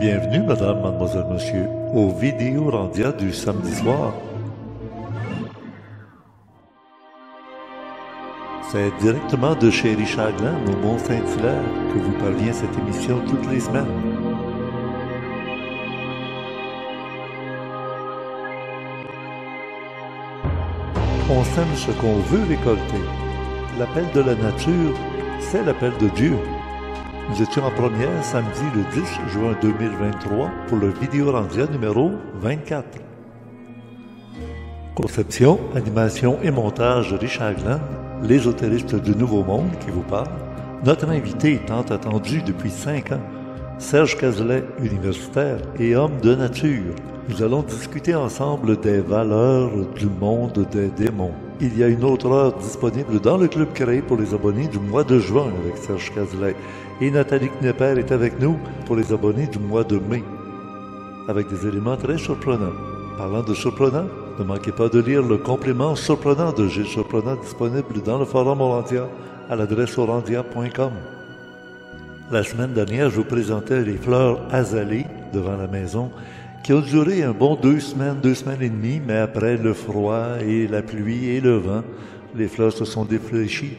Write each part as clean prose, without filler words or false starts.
Bienvenue, madame, mademoiselle, monsieur, au Vidéo Randia du samedi soir. C'est directement de chez Richard Glenn, au Mont-Saint-Hilaire, que vous parvient cette émission toutes les semaines. On sème ce qu'on veut récolter. L'appel de la nature, c'est l'appel de Dieu. Nous étions en première samedi le 10 juin 2023 pour le Vidéo Randia numéro 24. Conception, animation et montage de Richard Glenn, l'ésotériste du Nouveau Monde qui vous parle. Notre invité est tant attendu depuis 5 ans, Serge Cazelet, universitaire et homme de nature. Nous allons discuter ensemble des valeurs du monde des démons. Il y a une autre heure disponible dans le club créé pour les abonnés du mois de juin avec Serge Cazelet. Et Nathalie Knepper est avec nous pour les abonnés du mois de mai, avec des éléments très surprenants. Parlant de surprenants, ne manquez pas de lire le complément surprenant de Gilles Surprenant disponible dans le forum Orandia à l'adresse orandia.com. La semaine dernière, je vous présentais les fleurs azalées devant la maison qui ont duré un bon 2 semaines et demie, mais après le froid et la pluie et le vent, les fleurs se sont défléchies.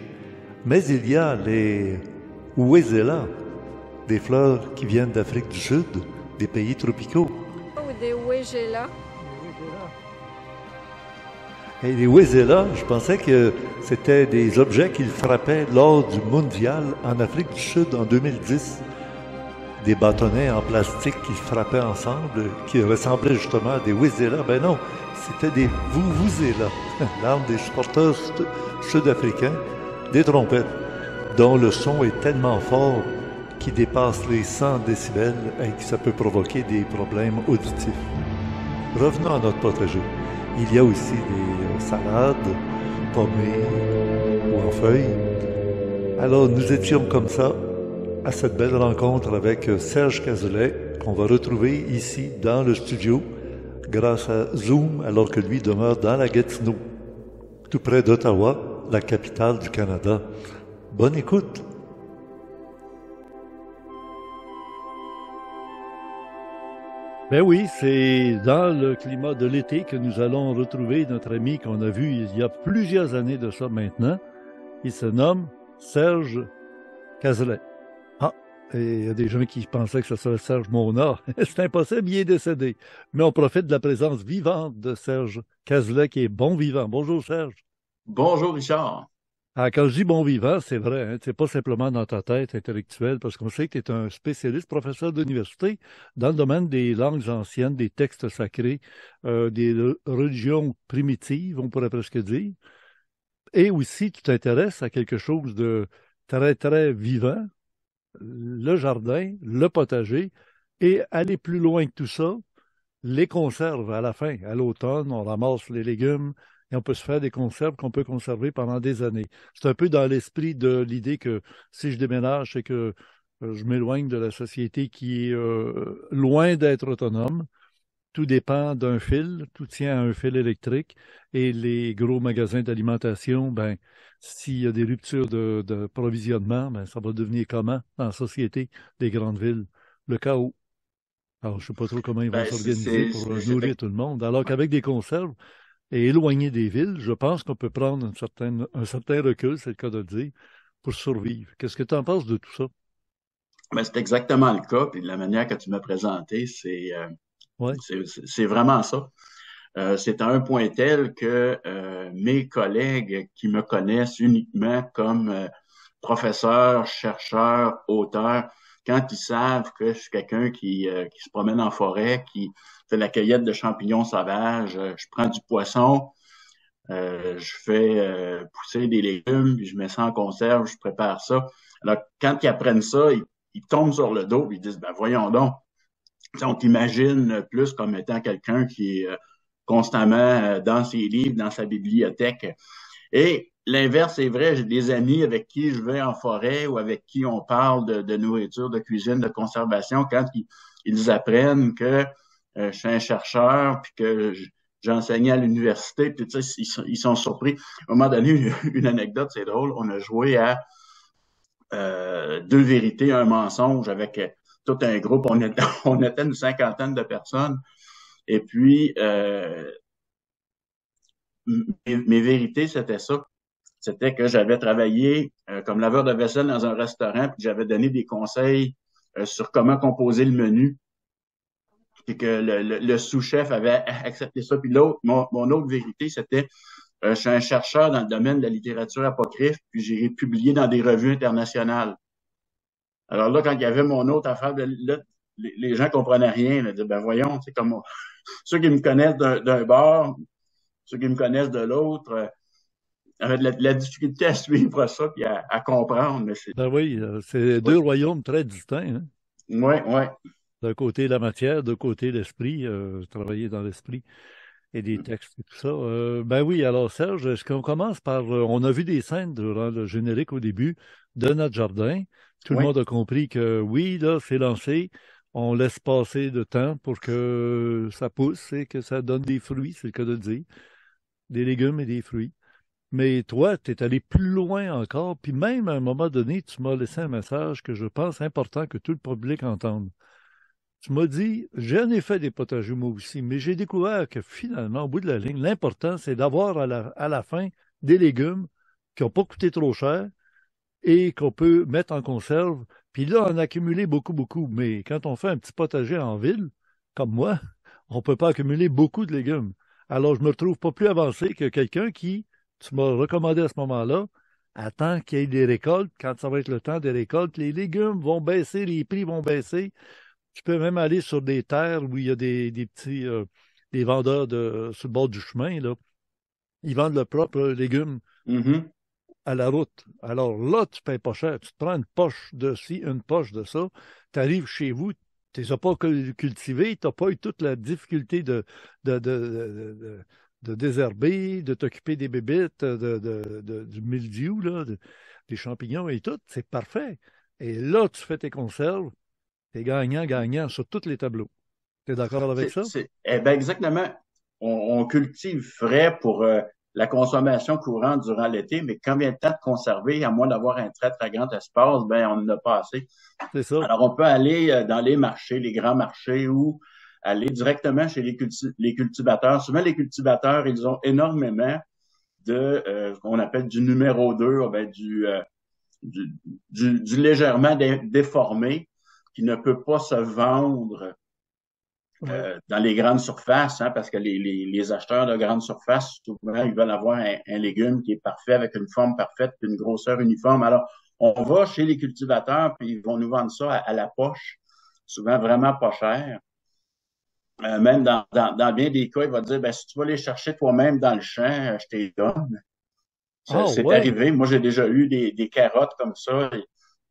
Mais il y a les Wezela, des fleurs qui viennent d'Afrique du Sud, des pays tropicaux. Ou des Wegela. Et les Wezela, je pensais que c'était des objets qu'ils frappaient lors du mondial en Afrique du Sud en 2010. Des bâtonnets en plastique qu'ils frappaient ensemble, qui ressemblaient justement à des Wezela. Ben non, c'était des Vuvuzela, l'arme des sporteurs sud-africains, des trompettes, dont le son est tellement fort qu'il dépasse les 100 décibels et que ça peut provoquer des problèmes auditifs. Revenons à notre potager. Il y a aussi des salades, pommées ou en feuilles. Alors nous étions comme ça à cette belle rencontre avec Serge Cazelet, qu'on va retrouver ici dans le studio grâce à Zoom, alors que lui demeure dans la Gatineau, tout près d'Ottawa, la capitale du Canada. Bonne écoute! Ben oui, c'est dans le climat de l'été que nous allons retrouver notre ami qu'on a vu il y a plusieurs années de ça maintenant. Il se nomme Serge Cazelet. Ah, et il y a des gens qui pensaient que ce serait Serge Monard. C'est impossible, il est décédé. Mais on profite de la présence vivante de Serge Cazelet qui est bon vivant. Bonjour Serge. Bonjour Richard. Ah, quand je dis bon vivant, c'est vrai, hein, c'est pas simplement dans ta tête intellectuelle, parce qu'on sait que tu es un spécialiste, professeur d'université dans le domaine des langues anciennes, des textes sacrés, des religions primitives, on pourrait presque dire. Et aussi, tu t'intéresses à quelque chose de très, très vivant, le jardin, le potager, et aller plus loin que tout ça, les conserves à la fin, à l'automne, on ramasse les légumes, et on peut se faire des conserves qu'on peut conserver pendant des années. C'est un peu dans l'esprit de l'idée que si je déménage, c'est que je m'éloigne de la société qui est loin d'être autonome. Tout dépend d'un fil, tout tient à un fil électrique. Et les gros magasins d'alimentation, ben, s'il y a des ruptures de provisionnement, ben, ça va devenir comment dans la société des grandes villes? Le chaos. Alors, je ne sais pas trop comment ils vont s'organiser pour nourrir tout le monde. Alors qu'avec des conserves, et éloigné des villes, je pense qu'on peut prendre un certain recul, c'est le cas de le dire, pour survivre. Qu'est-ce que tu en penses de tout ça? Ben, c'est exactement le cas, puis de la manière que tu m'as présenté, c'est vraiment ça. C'est à un point tel que mes collègues qui me connaissent uniquement comme professeur, chercheur, auteur, quand ils savent que je suis quelqu'un qui se promène en forêt, qui fait la cueillette de champignons sauvages, je prends du poisson, je fais pousser des légumes, puis je mets ça en conserve, je prépare ça. Alors, quand ils apprennent ça, ils tombent sur le dos, puis ils disent, ben voyons donc, on t'imagine plus comme étant quelqu'un qui est constamment dans ses livres, dans sa bibliothèque. Et l'inverse est vrai, j'ai des amis avec qui je vais en forêt ou avec qui on parle de nourriture, de cuisine, de conservation, quand ils apprennent que je suis un chercheur, puis que j'enseignais à l'université, puis tu sais, ils sont surpris. À un moment donné, une anecdote, c'est drôle, on a joué à 2 vérités, un mensonge avec tout un groupe, on était une cinquantaine de personnes. Et puis, mes vérités, c'était ça. C'était que j'avais travaillé comme laveur de vaisselle dans un restaurant, puis j'avais donné des conseils sur comment composer le menu, puis que le sous-chef avait accepté ça. Puis mon autre vérité, c'était je suis un chercheur dans le domaine de la littérature apocryphe, puis j'ai publié dans des revues internationales. Alors là, quand il y avait mon autre affaire, là, les gens comprenaient rien. Là, disaient, ben voyons, c'est comme ceux qui me connaissent d'un bord, ceux qui me connaissent de l'autre, avaient de la difficulté à suivre ça puis à comprendre. Mais Ben oui, c'est deux royaumes très distincts. Hein? Oui, oui. D'un côté la matière, de côté l'esprit, travailler dans l'esprit et des textes et tout ça. Ben oui, alors Serge, est-ce qu'on commence par... on a vu des scènes durant le générique au début de notre jardin. Tout le monde a compris que oui, là, c'est lancé. On laisse passer le temps pour que ça pousse et que ça donne des fruits, c'est le cas de dire. Des légumes et des fruits. Mais toi, tu es allé plus loin encore, puis même à un moment donné, tu m'as laissé un message que je pense important que tout le public entende. Tu m'as dit, j'en ai fait des potagers moi aussi, mais j'ai découvert que finalement, au bout de la ligne, l'important, c'est d'avoir à la fin des légumes qui n'ont pas coûté trop cher et qu'on peut mettre en conserve. Puis là, en accumuler beaucoup, beaucoup. Mais quand on fait un petit potager en ville, comme moi, on ne peut pas accumuler beaucoup de légumes. Alors, je me retrouve pas plus avancé que quelqu'un qui, tu m'as recommandé à ce moment-là, attend qu'il y ait des récoltes. Quand ça va être le temps des récoltes, les légumes vont baisser, les prix vont baisser. Tu peux même aller sur des terres où il y a des petits des vendeurs sur le bord du chemin, là. Ils vendent leurs propres légumes Mm-hmm. à la route. Alors là, tu ne payes pas cher. Tu te prends une poche de ci, une poche de ça. Tu arrives chez vous, tu ne les as pas cultivés, tu n'as pas eu toute la difficulté de, de, de, de désherber, de t'occuper des bébites, du mildiou, là, des champignons et tout. C'est parfait. Et là, tu fais tes conserves. C'est gagnant, gagnant sur tous les tableaux. Tu es d'accord avec ça? Eh ben exactement. On cultive frais pour la consommation courante durant l'été, mais combien de temps de conserver, à moins d'avoir un très, très grand espace, ben on n'en a pas assez. C'est ça. Alors, on peut aller dans les marchés, les grands marchés, ou aller directement chez les cultivateurs. Souvent, les cultivateurs, ils ont énormément de ce qu'on appelle du numéro 2, ben, du légèrement déformé qui ne peut pas se vendre dans les grandes surfaces, hein, parce que les acheteurs de grandes surfaces, souvent, ils veulent avoir un légume qui est parfait, avec une forme parfaite, puis une grosseur uniforme. Alors, on va chez les cultivateurs, puis ils vont nous vendre ça à la poche, souvent vraiment pas cher. Même dans bien des cas, il va dire, ben, si tu vas les chercher toi-même dans le champ, je te les donne. C'est arrivé. Moi, j'ai déjà eu des carottes comme ça.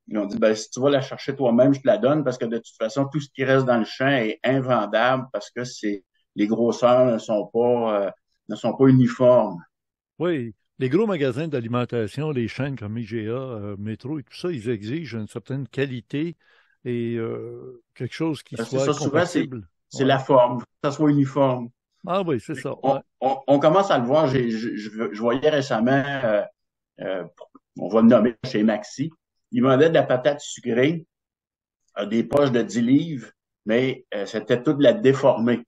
Ils ont dit, ben, si tu vas la chercher toi-même, je te la donne parce que de toute façon, tout ce qui reste dans le champ est invendable parce que les grosseurs ne sont pas uniformes. Oui. Les gros magasins d'alimentation, les chaînes comme IGA, Métro et tout ça, ils exigent une certaine qualité et quelque chose qui soit compatible. C'est la forme, que ça soit uniforme. Ah oui, c'est ça. On commence à le voir. Je voyais récemment, on va le nommer chez Maxi, ils vendaient de la patate sucrée, des poches de 10 livres, mais c'était toute la déformée.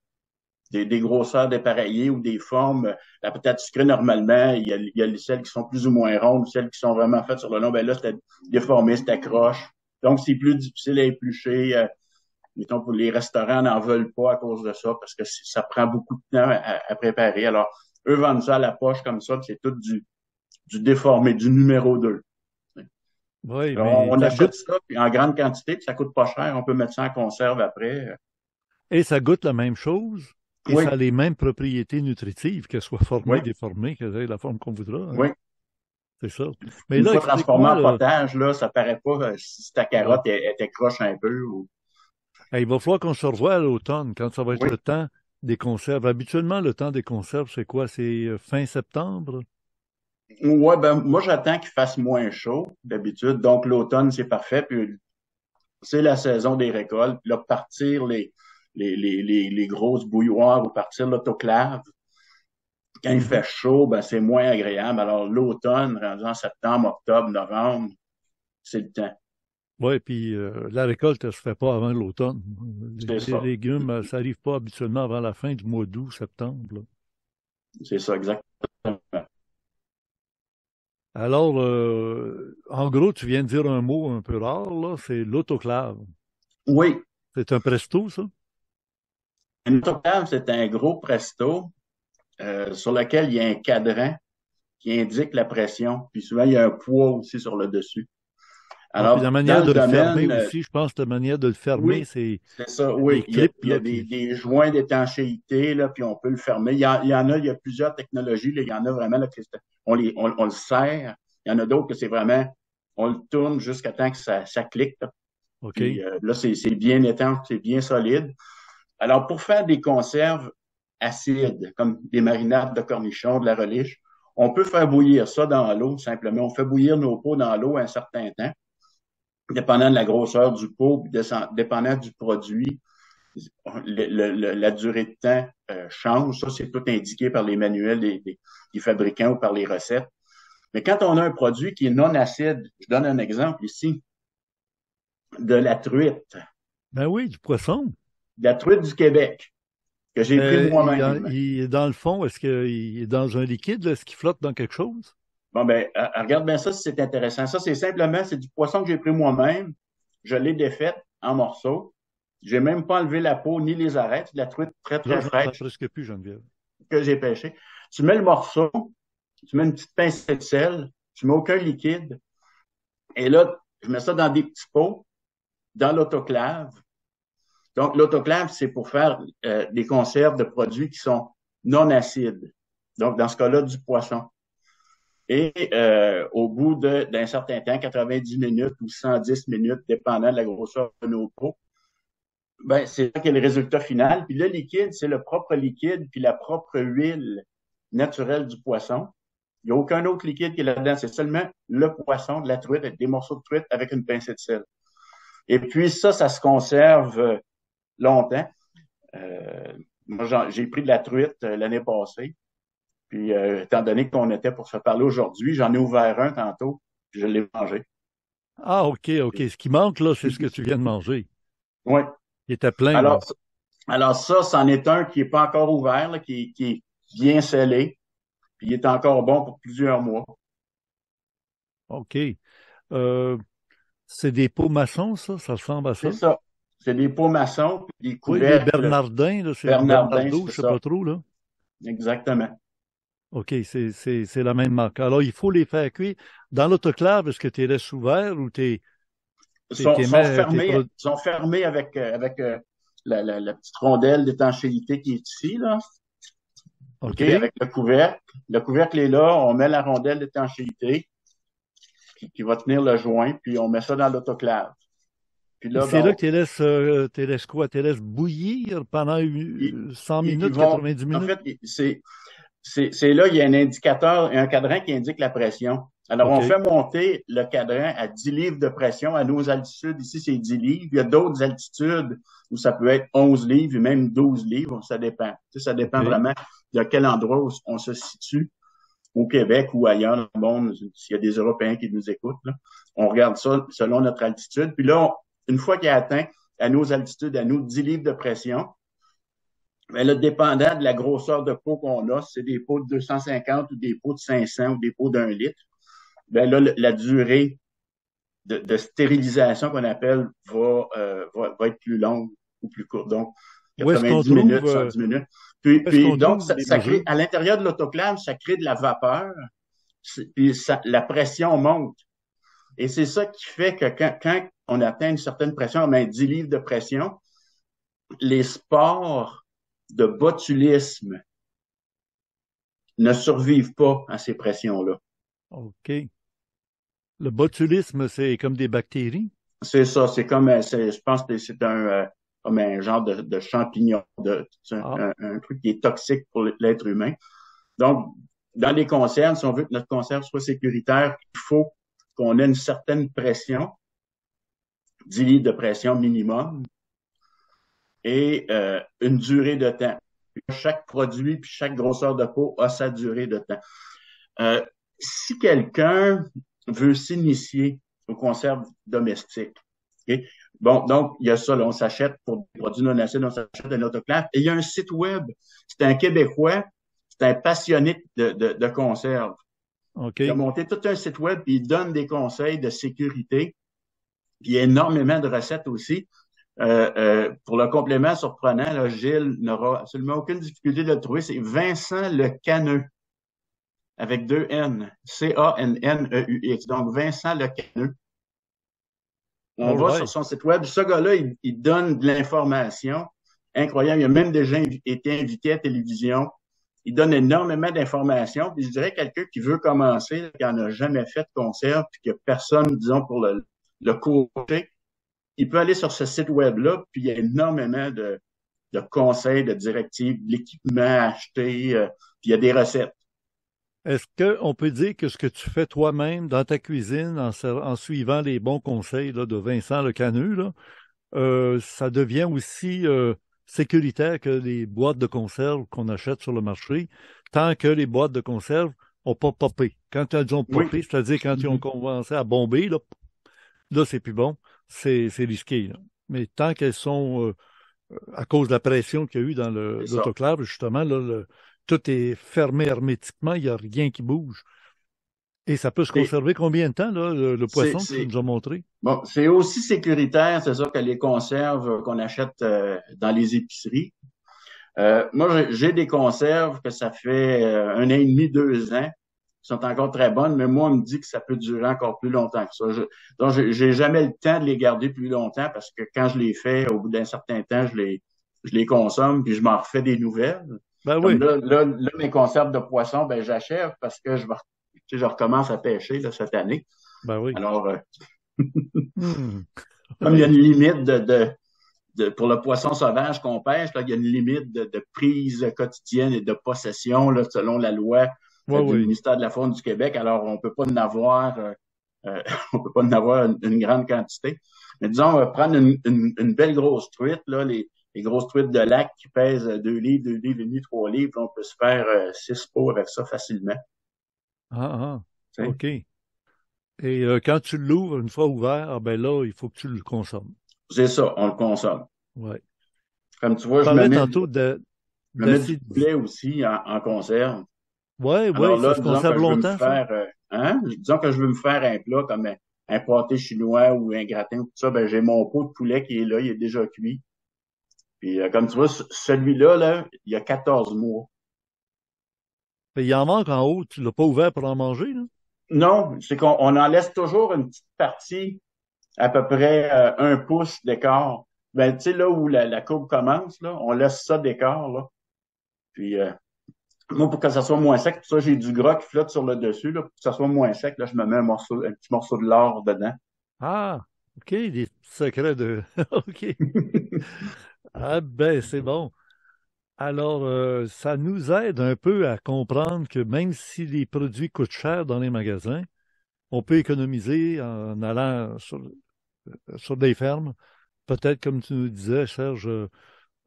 Des grosseurs dépareillées ou des formes. La patate sucrée, normalement, il y a celles qui sont plus ou moins rondes, celles qui sont vraiment faites sur le long. Ben là, c'était déformé, c'était croche. Donc, c'est plus difficile à éplucher. Mettons, pour les restaurants n'en veulent pas à cause de ça parce que ça prend beaucoup de temps à préparer. Alors, eux vendent ça à la poche comme ça, c'est tout du déformé, du numéro 2. Oui, alors, on achète ça puis en grande quantité, puis ça coûte pas cher. On peut mettre ça en conserve après. Et ça goûte la même chose. Et ça a les mêmes propriétés nutritives, qu'elle soit formée, déformée, qu'elle ait la forme qu'on voudra. Hein. Oui. C'est ça. Mais une fois transformée en potage, là, ça paraît pas si ta carotte était croche un peu. Ou... Il va falloir qu'on se revoie à l'automne, quand ça va être le temps des conserves. Habituellement, le temps des conserves, c'est quoi? C'est fin septembre? Oui, ben moi, j'attends qu'il fasse moins chaud, d'habitude. Donc, l'automne, c'est parfait. Puis, c'est la saison des récoltes. Puis là, partir les grosses bouilloires ou partir l'autoclave. Quand il fait chaud, ben, c'est moins agréable. Alors, l'automne, rendu en septembre, octobre, novembre, c'est le temps. Oui, puis la récolte, elle se fait pas avant l'automne. C'est Les ça. légumes, ça arrive pas habituellement avant la fin du mois d'août, septembre, là. C'est ça, exactement. Alors, en gros, tu viens de dire un mot un peu rare, là, c'est l'autoclave. Oui, C'est un presto, ça? une autoclave, c'est un gros presto sur lequel il y a un cadran qui indique la pression. Puis souvent, il y a un poids aussi sur le dessus. Ah, puis la Alors, dans manière le de le fermer domaine, aussi, je pense que la manière de le fermer, oui, c'est c'est ça, des oui. clips, Il y là, a puis... des joints d'étanchéité, là, puis on peut le fermer. Il y en a, il y a plusieurs technologies. Là. Il y en a vraiment, là, on le serre. Il y en a d'autres que c'est vraiment, on le tourne jusqu'à temps que ça clique. Là. OK. Puis là, c'est bien étanche, c'est bien solide. Alors, pour faire des conserves acides, comme des marinades de cornichons, de la relish, on peut faire bouillir ça dans l'eau, simplement. On fait bouillir nos pots dans l'eau un certain temps, dépendant de la grosseur du pot, dépendant du produit. La durée de temps change. Ça, c'est tout indiqué par les manuels des fabricants ou par les recettes. Mais quand on a un produit qui est non acide, je donne un exemple ici, de la truite, Ben oui, du poisson. de la truite du Québec, que j'ai pris moi-même. Il est dans le fond, est-ce qu'il est dans un liquide, là? Est-ce qu'il flotte dans quelque chose? Bon, ben, regarde bien ça si c'est intéressant. Ça, c'est du poisson que j'ai pris moi-même. Je l'ai défaite en morceaux. J'ai même pas enlevé la peau ni les arêtes. C'est de la truite très, Là, très je n'entends fraîche presque plus, Geneviève. que j'ai pêchée. Tu mets le morceau, tu mets une petite pincée de sel, tu mets aucun liquide. Et là, je mets ça dans des petits pots, dans l'autoclave. Donc, l'autoclave, c'est pour faire des conserves de produits qui sont non acides. Donc, dans ce cas-là, du poisson. Et au bout d'un certain temps, 90 minutes ou 110 minutes, dépendant de la grosseur de nos pots, ben, c'est ça qui est le résultat final. Puis le liquide, c'est le propre liquide puis la propre huile naturelle du poisson. Il n'y a aucun autre liquide qui est là-dedans. C'est seulement le poisson, de la truite, avec des morceaux de truite avec une pincée de sel. Et puis ça se conserve longtemps. Moi, j'ai pris de la truite l'année passée. Puis, étant donné qu'on était pour se parler aujourd'hui, j'en ai ouvert un tantôt, puis je l'ai mangé. Ah, OK, OK. Ce qui manque, là, c'est ce que tu viens de manger. Oui. Il était plein, là. Alors ça, c'en est un qui n'est pas encore ouvert, là, qui est bien scellé, puis il est encore bon pour plusieurs mois. OK. Euh, c'est des pots maçons, ça? Ça ressemble à C'est ça? ça. C'est des pots maçons, puis des Oui, des couvercles Bernardins, là, c'est du Bernardin, Bernardo, c'est je sais ça. pas trop, là. Exactement. OK, c'est la même marque. Alors, il faut les faire cuire. Dans l'autoclave, est-ce que tu les laisses ouverts ou Sont fermés avec la petite rondelle d'étanchéité qui est ici, là. OK, OK. avec le couvercle. Le couvercle est là, on met la rondelle d'étanchéité qui va tenir le joint, puis on met ça dans l'autoclave. Puis Et là, c'est là ben, que tu les laisses quoi? Tu les laisses bouillir pendant ils, 100 ils minutes, vont. 90 En minutes? fait, c'est là, il y a un indicateur et un cadran qui indique la pression. Alors, on OK. fait monter le cadran à 10 livres de pression à nos altitudes. Ici, c'est 10 livres. Il y a d'autres altitudes où ça peut être 11 livres et même 12 livres. Ça dépend. Tu sais, ça dépend OK. vraiment de quel endroit où on se situe au Québec ou ailleurs dans le monde. S'il y a des Européens qui nous écoutent, là, on regarde ça selon notre altitude. Puis là, une fois qu'il a atteint à nos altitudes, à nous 10 livres de pression, mais là, dépendant de la grosseur de pot qu'on a, si c'est des pots de 250 ou des pots de 500 ou des pots d'1 litre, ben là, la durée de stérilisation qu'on appelle va être plus longue ou plus courte. Donc, Où est-ce qu'on 90 trouve, minutes, 110 minutes. où est-ce qu'on Donc, trouve les ça crée, mesures? à l'intérieur de l'autoclave, ça crée de la vapeur, puis la pression monte. Et c'est ça qui fait que quand on atteint une certaine pression, on met 10 livres de pression, les spores de botulisme ne survivent pas à ces pressions-là. OK. Le botulisme, c'est comme des bactéries? C'est ça, je pense que c'est comme un genre de champignon, Ah, un truc qui est toxique pour l'être humain. Donc, dans les conserves, si on veut que notre conserve soit sécuritaire, il faut qu'on ait une certaine pression, 10 litres de pression minimum, et une durée de temps. Chaque produit puis chaque grosseur de peau a sa durée de temps. Si quelqu'un veut s'initier aux conserves domestiques, OK? Bon, donc, il y a ça, là, on s'achète pour des produits non acides, on s'achète un autoclave. Et il y a un site web. C'est un Québécois, c'est un passionné de conserve. OK. Il a monté tout un site web, puis il donne des conseils de sécurité, puis il y a énormément de recettes aussi. Pour le complément surprenant, là, Gilles n'aura absolument aucune difficulté de le trouver. C'est Vincent Le Canneux, avec 2 N. C-A-N-N-E-U-X. Donc, Vincent Le Canneux. On va sur son site web. Ce gars-là, il donne de l'information incroyable. Il a même déjà été invité à la télévision. Il donne énormément d'informations. Puis je dirais quelqu'un qui veut commencer, qui n'en a jamais fait de conserve, puis qu'il n'y a personne, disons, pour le coacher, il peut aller sur ce site web-là, puis il y a énormément de conseils, de directives, de l'équipement à acheter, puis il y a des recettes. Est-ce qu'on peut dire que ce que tu fais toi-même dans ta cuisine, en suivant les bons conseils là, de Vincent Le Canneux, là, ça devient aussi sécuritaire que les boîtes de conserve qu'on achète sur le marché, tant que les boîtes de conserve n'ont pas popé. Quand elles ont popé, c'est-à-dire quand ils ont commencé à bomber, là c'est plus bon, c'est risqué. Là. Mais tant qu'elles sont, à cause de la pression qu'il y a eu dans l'autoclave, justement, là, tout est fermé hermétiquement, il n'y a rien qui bouge. Et ça peut se conserver combien de temps, là, le poisson que tu nous as montré? Bon, c'est aussi sécuritaire, c'est ça, que les conserves qu'on achète dans les épiceries. Moi, j'ai des conserves que ça fait 1 an et demi, 2 ans, qui sont encore très bonnes, mais moi, on me dit que ça peut durer encore plus longtemps que ça. Donc, j'ai jamais le temps de les garder plus longtemps parce que quand je les fais, au bout d'un certain temps, je les consomme puis je m'en refais des nouvelles. Ben Comme oui. là, mes conserves de poisson, ben j'achève parce que je recommence à pêcher là, cette année. Ben oui. Alors, comme il y a une limite pour le poisson sauvage qu'on pêche, là, il y a une limite de prise quotidienne et de possession là, selon la loi du ministère de la Faune du Québec. Alors, on peut pas en avoir, on peut pas en avoir une grande quantité. Mais disons, on va prendre une belle grosse truite, là, les grosses truites de lac qui pèsent 2 livres, 2 livres et demi, 3 livres, on peut se faire 6 pots avec ça facilement. OK. Et quand tu l'ouvres, une fois ouvert, ben là, il faut que tu le consommes. C'est ça, on le consomme. Oui. Comme tu vois, je me mets du poulet aussi en conserve. Oui, ça se conserve longtemps, Disons que je veux me faire un plat comme un pâté chinois ou un gratin, tout ça, ben j'ai mon pot de poulet qui est là, il est déjà cuit. Puis comme tu vois, celui-là, là, il y a 14 mois. Mais il en manque en haut, tu l'as pas ouvert pour en manger, là? Non, c'est qu'on en laisse toujours une petite partie, à peu près 1 pouce d'écart. Ben, tu sais, là où la courbe commence, là, on laisse ça d'écart, là. Puis moi, pour que ça soit moins sec, pour ça, j'ai du gras qui flotte sur le dessus, là, pour que ça soit moins sec, là, je me mets un petit morceau de lard dedans. Ah, OK, des secrets de... OK. Ah ben, c'est bon. Alors, ça nous aide un peu à comprendre que même si les produits coûtent cher dans les magasins, on peut économiser en allant sur des fermes. Peut-être, comme tu nous disais, Serge,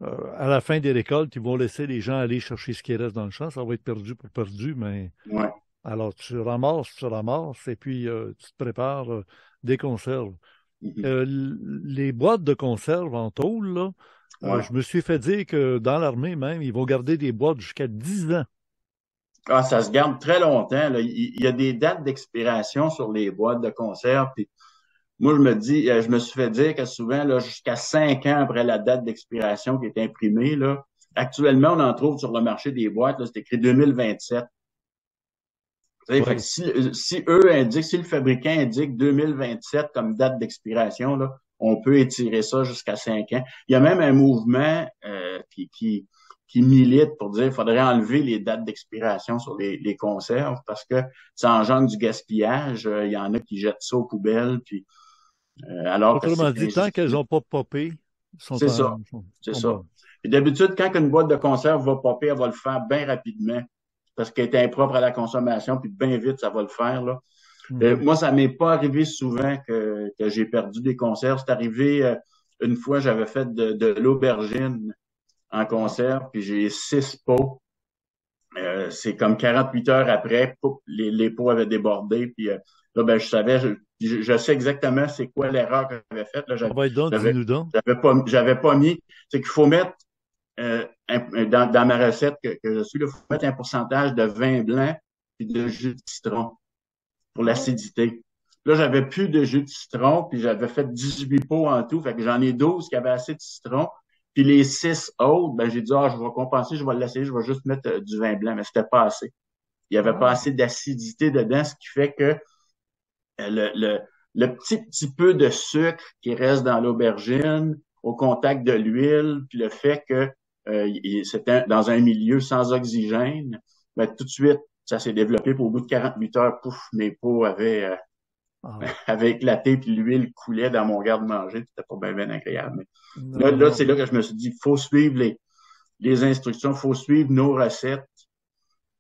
à la fin des récoltes, ils vont laisser les gens aller chercher ce qui reste dans le champ. Ça va être perdu pour perdu, mais alors tu ramasses, et puis tu te prépares des conserves. Les boîtes de conserve en tôle, là, je me suis fait dire que dans l'armée même, ils vont garder des boîtes jusqu'à 10 ans. Ah, ça se garde très longtemps, là. Il y a des dates d'expiration sur les boîtes de conserve. Puis moi, je me suis fait dire que souvent, là, jusqu'à 5 ans après la date d'expiration qui est imprimée, là, actuellement, on en trouve sur le marché des boîtes, là, c'est écrit 2027. Fait que si le fabricant indique 2027 comme date d'expiration, là, on peut étirer ça jusqu'à 5 ans. Il y a même un mouvement qui milite pour dire qu'il faudrait enlever les dates d'expiration sur les conserves parce que ça engendre du gaspillage. Il y en a qui jettent ça aux poubelles. Puis, autrement dit, tant qu'elles n'ont pas popé, c'est ça. C'est ça. Et d'habitude, quand une boîte de conserve va popper, elle va le faire bien rapidement parce qu'elle est impropre à la consommation, puis bien vite, ça va le faire, là. Moi, ça m'est pas arrivé souvent que j'ai perdu des conserves. C'est arrivé une fois, j'avais fait de l'aubergine en conserve, puis j'ai 6 pots. C'est comme 48 heures après, les pots avaient débordé, puis Là, ben, je sais exactement c'est quoi l'erreur que j'avais faite. Là, On va être donc, j'avais, dis-nous donc. j'avais pas mis, c'est qu'il faut mettre, dans ma recette que je suis, il faut mettre un pourcentage de vin blanc et de jus de citron pour l'acidité. Là, j'avais plus de jus de citron, puis j'avais fait 18 pots en tout, fait que j'en ai 12 qui avaient assez de citron. Puis les 6 autres, ben, j'ai dit, je vais compenser, je vais l'essayer, je vais juste mettre du vin blanc, mais c'était pas assez. Il y avait pas assez d'acidité dedans, ce qui fait que le, le petit peu de sucre qui reste dans l'aubergine au contact de l'huile, puis le fait que c'était dans un milieu sans oxygène, ben, tout de suite, ça s'est développé. Puis au bout de 48 heures, pouf, mes peaux avaient éclaté, puis l'huile coulait dans mon garde-manger. C'était pas bien, bien agréable. Mais là, c'est là que je me suis dit, il faut suivre les instructions, il faut suivre nos recettes.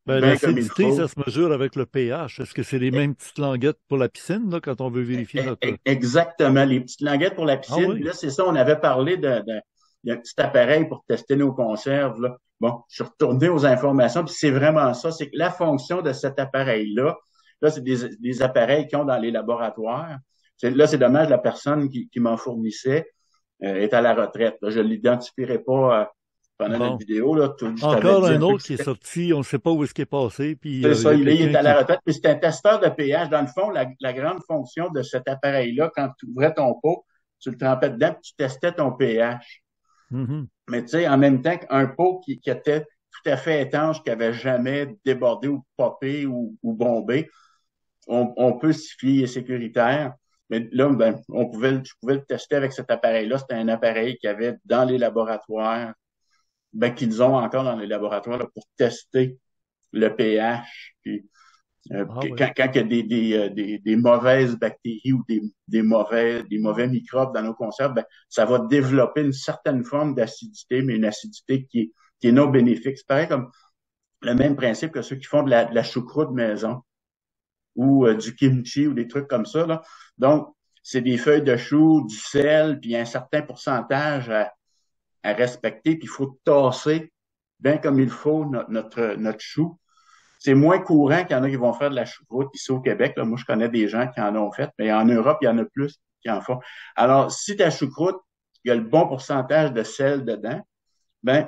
Ben, Bien comme il l'acidité, faut. ça se mesure avec le pH. Est-ce que c'est les mêmes petites languettes pour la piscine, là, quand on veut vérifier notre... Exactement, les petites languettes pour la Ah piscine. Puis oui. là, c'est ça, on avait parlé d'un petit appareil pour tester nos conserves. Là. Bon, je suis retourné aux informations, puis c'est vraiment ça. C'est que la fonction de cet appareil-là, là, c'est des appareils qu'ils ont dans les laboratoires. Là, c'est dommage, la personne qui m'en fournissait est à la retraite. Là, je ne l'identifierai pas pendant notre Bon. vidéo. Là, je t'avais Encore dit un un peu que autre qui est c'était. sorti, on ne sait pas où est-ce qu'il est passé, puis C'est il y ça, a il est quelqu'un à la qui... retraite. Puis c'est un testeur de pH. Dans le fond, la grande fonction de cet appareil-là, quand tu ouvrais ton pot, tu le trempais dedans, puis tu testais ton pH. Mhm. Mais tu sais, en même temps qu'un pot qui était tout à fait étanche, qui avait jamais débordé ou popé ou bombé, on peut siffler, il est sécuritaire. Mais là, ben, je pouvais le tester avec cet appareil-là. C'était un appareil qu'il y avait dans les laboratoires, ben, qu'ils ont encore dans les laboratoires là, pour tester le pH. Puis, Ah oui. quand il y a des mauvaises bactéries ou des mauvais microbes dans nos conserves, ben, ça va développer une certaine forme d'acidité, mais une acidité qui est non bénéfique. C'est pareil comme le même principe que ceux qui font de la choucroute maison ou du kimchi ou des trucs comme ça. Là. Donc, c'est des feuilles de chou, du sel, puis un certain pourcentage à respecter, puis il faut tasser bien comme il faut notre chou. C'est moins courant qu'il y en a qui vont faire de la choucroute ici au Québec. Là. Moi, je connais des gens qui en ont fait, mais en Europe, il y en a plus qui en font. Alors, si ta choucroute, il y a le bon pourcentage de sel dedans, ben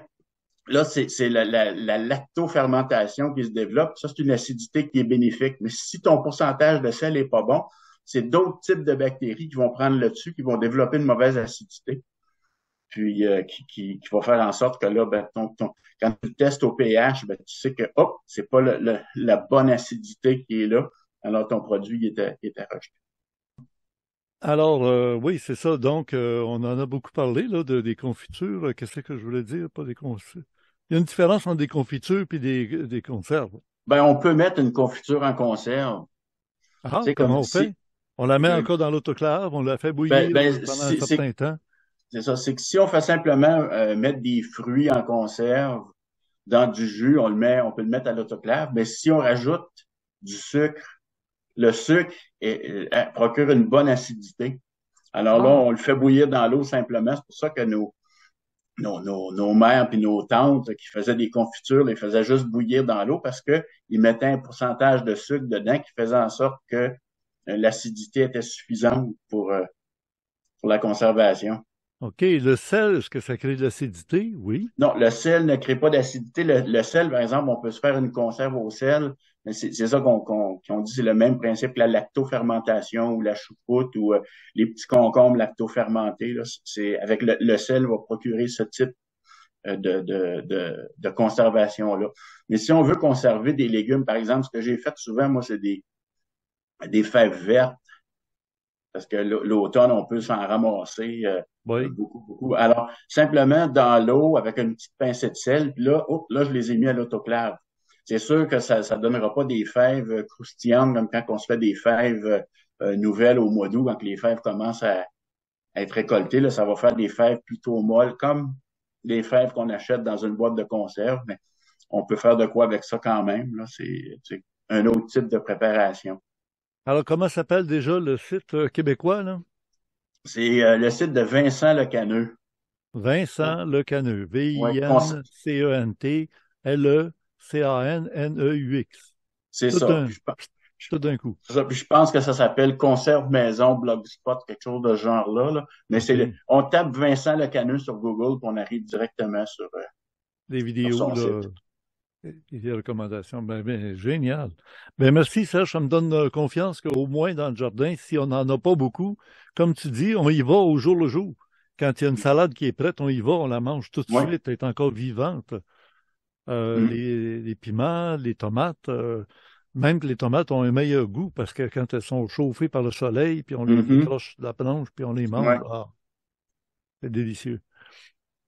là, c'est la lactofermentation qui se développe. Ça, c'est une acidité qui est bénéfique. Mais si ton pourcentage de sel est pas bon, c'est d'autres types de bactéries qui vont prendre le dessus, qui vont développer une mauvaise acidité, puis qui va faire en sorte que là, ben, quand tu testes au pH, ben, tu sais que hop, c'est pas la bonne acidité qui est là, alors ton produit est à rejeter. Alors, oui, c'est ça. Donc, on en a beaucoup parlé, là, des confitures. Qu'est-ce que je voulais dire? Pas des confitures. Il y a une différence entre des confitures et des conserves. Ben, on peut mettre une confiture en conserve. Ah, C'est comme comment on fait? si, On la met euh, encore dans l'autoclave, on la fait bouillir pendant un certain temps. c'est ça, c'est que si on fait simplement mettre des fruits en conserve dans du jus, on peut le mettre à l'autoclave, mais si on rajoute du sucre, le sucre procure une bonne acidité. Alors là, Ah, on le fait bouillir dans l'eau simplement. C'est pour ça que nos mères et nos tantes qui faisaient des confitures les faisaient juste bouillir dans l'eau parce que ils mettaient un pourcentage de sucre dedans qui faisait en sorte que l'acidité était suffisante pour la conservation. OK. Le sel, est-ce que ça crée de l'acidité? Oui. Non, le sel ne crée pas d'acidité. Le sel, par exemple, on peut se faire une conserve au sel, mais c'est ça qu'on dit, c'est le même principe que la lactofermentation ou la choucroute ou les petits concombres lactofermentés. Là, c'est avec le sel va procurer ce type de conservation-là. Mais si on veut conserver des légumes, par exemple, ce que j'ai fait souvent, moi, c'est des fèves vertes, parce que l'automne, on peut s'en ramasser Oui. beaucoup, beaucoup. Alors, simplement dans l'eau, avec une petite pincée de sel, puis là, là, je les ai mis à l'autoclave. C'est sûr que ça donnera pas des fèves croustillantes comme quand on se fait des fèves nouvelles au mois d'août, quand les fèves commencent à être récoltées. Là, ça va faire des fèves plutôt molles, comme les fèves qu'on achète dans une boîte de conserve, mais on peut faire de quoi avec ça quand même. Là, c'est un autre type de préparation. Alors, comment s'appelle déjà le site québécois, là? C'est le site de Vincent Lecanneux. Vincent Lecaneux. Ouais, Vincent Lecaneux. c'est Tout ça. un... Puis tout d'un coup. Puis je pense que ça s'appelle Conserve Maison, Blogspot, quelque chose de ce genre-là. Là. Mais on tape Vincent Lecaneux sur Google, puis on arrive directement sur, les sur vidéos, son là, site. et les recommandations. Génial. Ben, merci, Serge. Ça me donne confiance qu'au moins dans le jardin, si on n'en a pas beaucoup, comme tu dis, on y va au jour le jour. Quand il y a une salade qui est prête, on y va, on la mange tout de suite, elle est encore vivante. Les piments, les tomates, même que les tomates ont un meilleur goût parce que quand elles sont chauffées par le soleil, puis on les décroche de la planche, puis on les mange, c'est délicieux.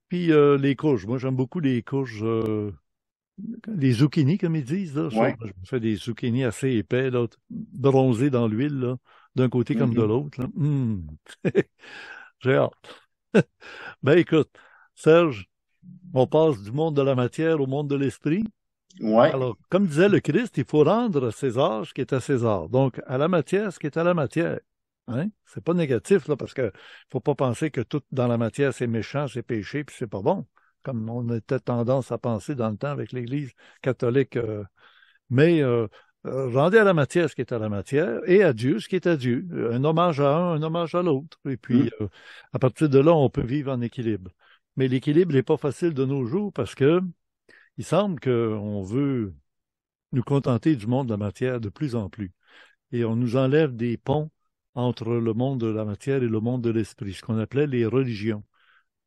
Puis les courges, moi j'aime beaucoup les courges, les zucchini comme ils disent. Là. Je me fais des zucchini assez épais, là, bronzés dans l'huile, là, d'un côté comme de l'autre. J'ai hâte. Ben écoute, Serge, on passe du monde de la matière au monde de l'esprit. Ouais. Alors, comme disait le Christ, il faut rendre à César ce qui est à César. Donc, à la matière ce qui est à la matière. Hein? C'est pas négatif, là, parce que faut pas penser que tout dans la matière, c'est méchant, c'est péché, puis c'est pas bon. Comme on était tendance à penser dans le temps avec l'Église catholique. Mais rendez à la matière ce qui est à la matière et à Dieu ce qui est à Dieu. Un hommage à un hommage à l'autre. Et puis, à partir de là, on peut vivre en équilibre. Mais l'équilibre n'est pas facile de nos jours parce que il semble qu'on veut nous contenter du monde de la matière de plus en plus. Et on nous enlève des ponts entre le monde de la matière et le monde de l'esprit, ce qu'on appelait les religions.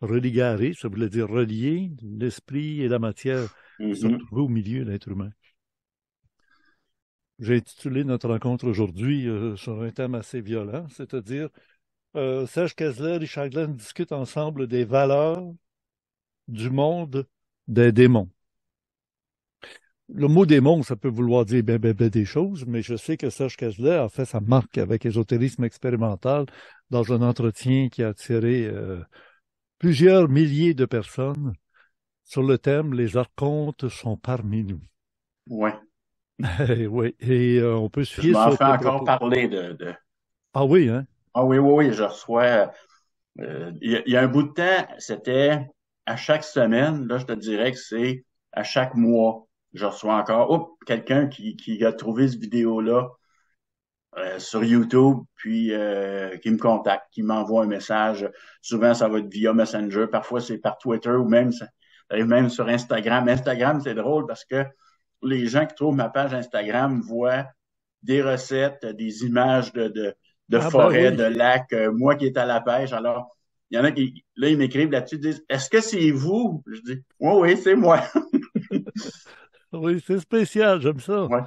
Religare, ça voulait dire relier l'esprit et la matière, se retrouver au milieu de l'être humain. J'ai intitulé notre rencontre aujourd'hui sur un thème assez violent, c'est-à-dire Serge Kessler et Richard Glenn discutent ensemble des valeurs du monde des démons. Le mot démon, ça peut vouloir dire des choses, mais je sais que Serge Kessler a fait sa marque avec ésotérisme expérimental dans un entretien qui a attiré plusieurs milliers de personnes sur le thème « Les archontes sont parmi nous ». Oui. Oui, et on peut se fier sur... Je m'en sur fais encore parler de... Ah oui, hein? Ah oui, je reçois... Il y a un bout de temps, c'était à chaque semaine, là, je te dirais que c'est à chaque mois. Je reçois encore quelqu'un qui a trouvé cette vidéo-là sur YouTube, puis qui me contacte, qui m'envoie un message. Souvent, ça va être via Messenger. Parfois, c'est par Twitter ou même, ça arrive même sur Instagram. Instagram, c'est drôle parce que les gens qui trouvent ma page Instagram voient des recettes, des images de forêt, de lacs, moi qui est à la pêche. Alors, il y en a qui, là, ils m'écrivent là-dessus, disent, est-ce que c'est vous? Je dis, oui, c'est moi. Oui, c'est spécial, j'aime ça. Ouais.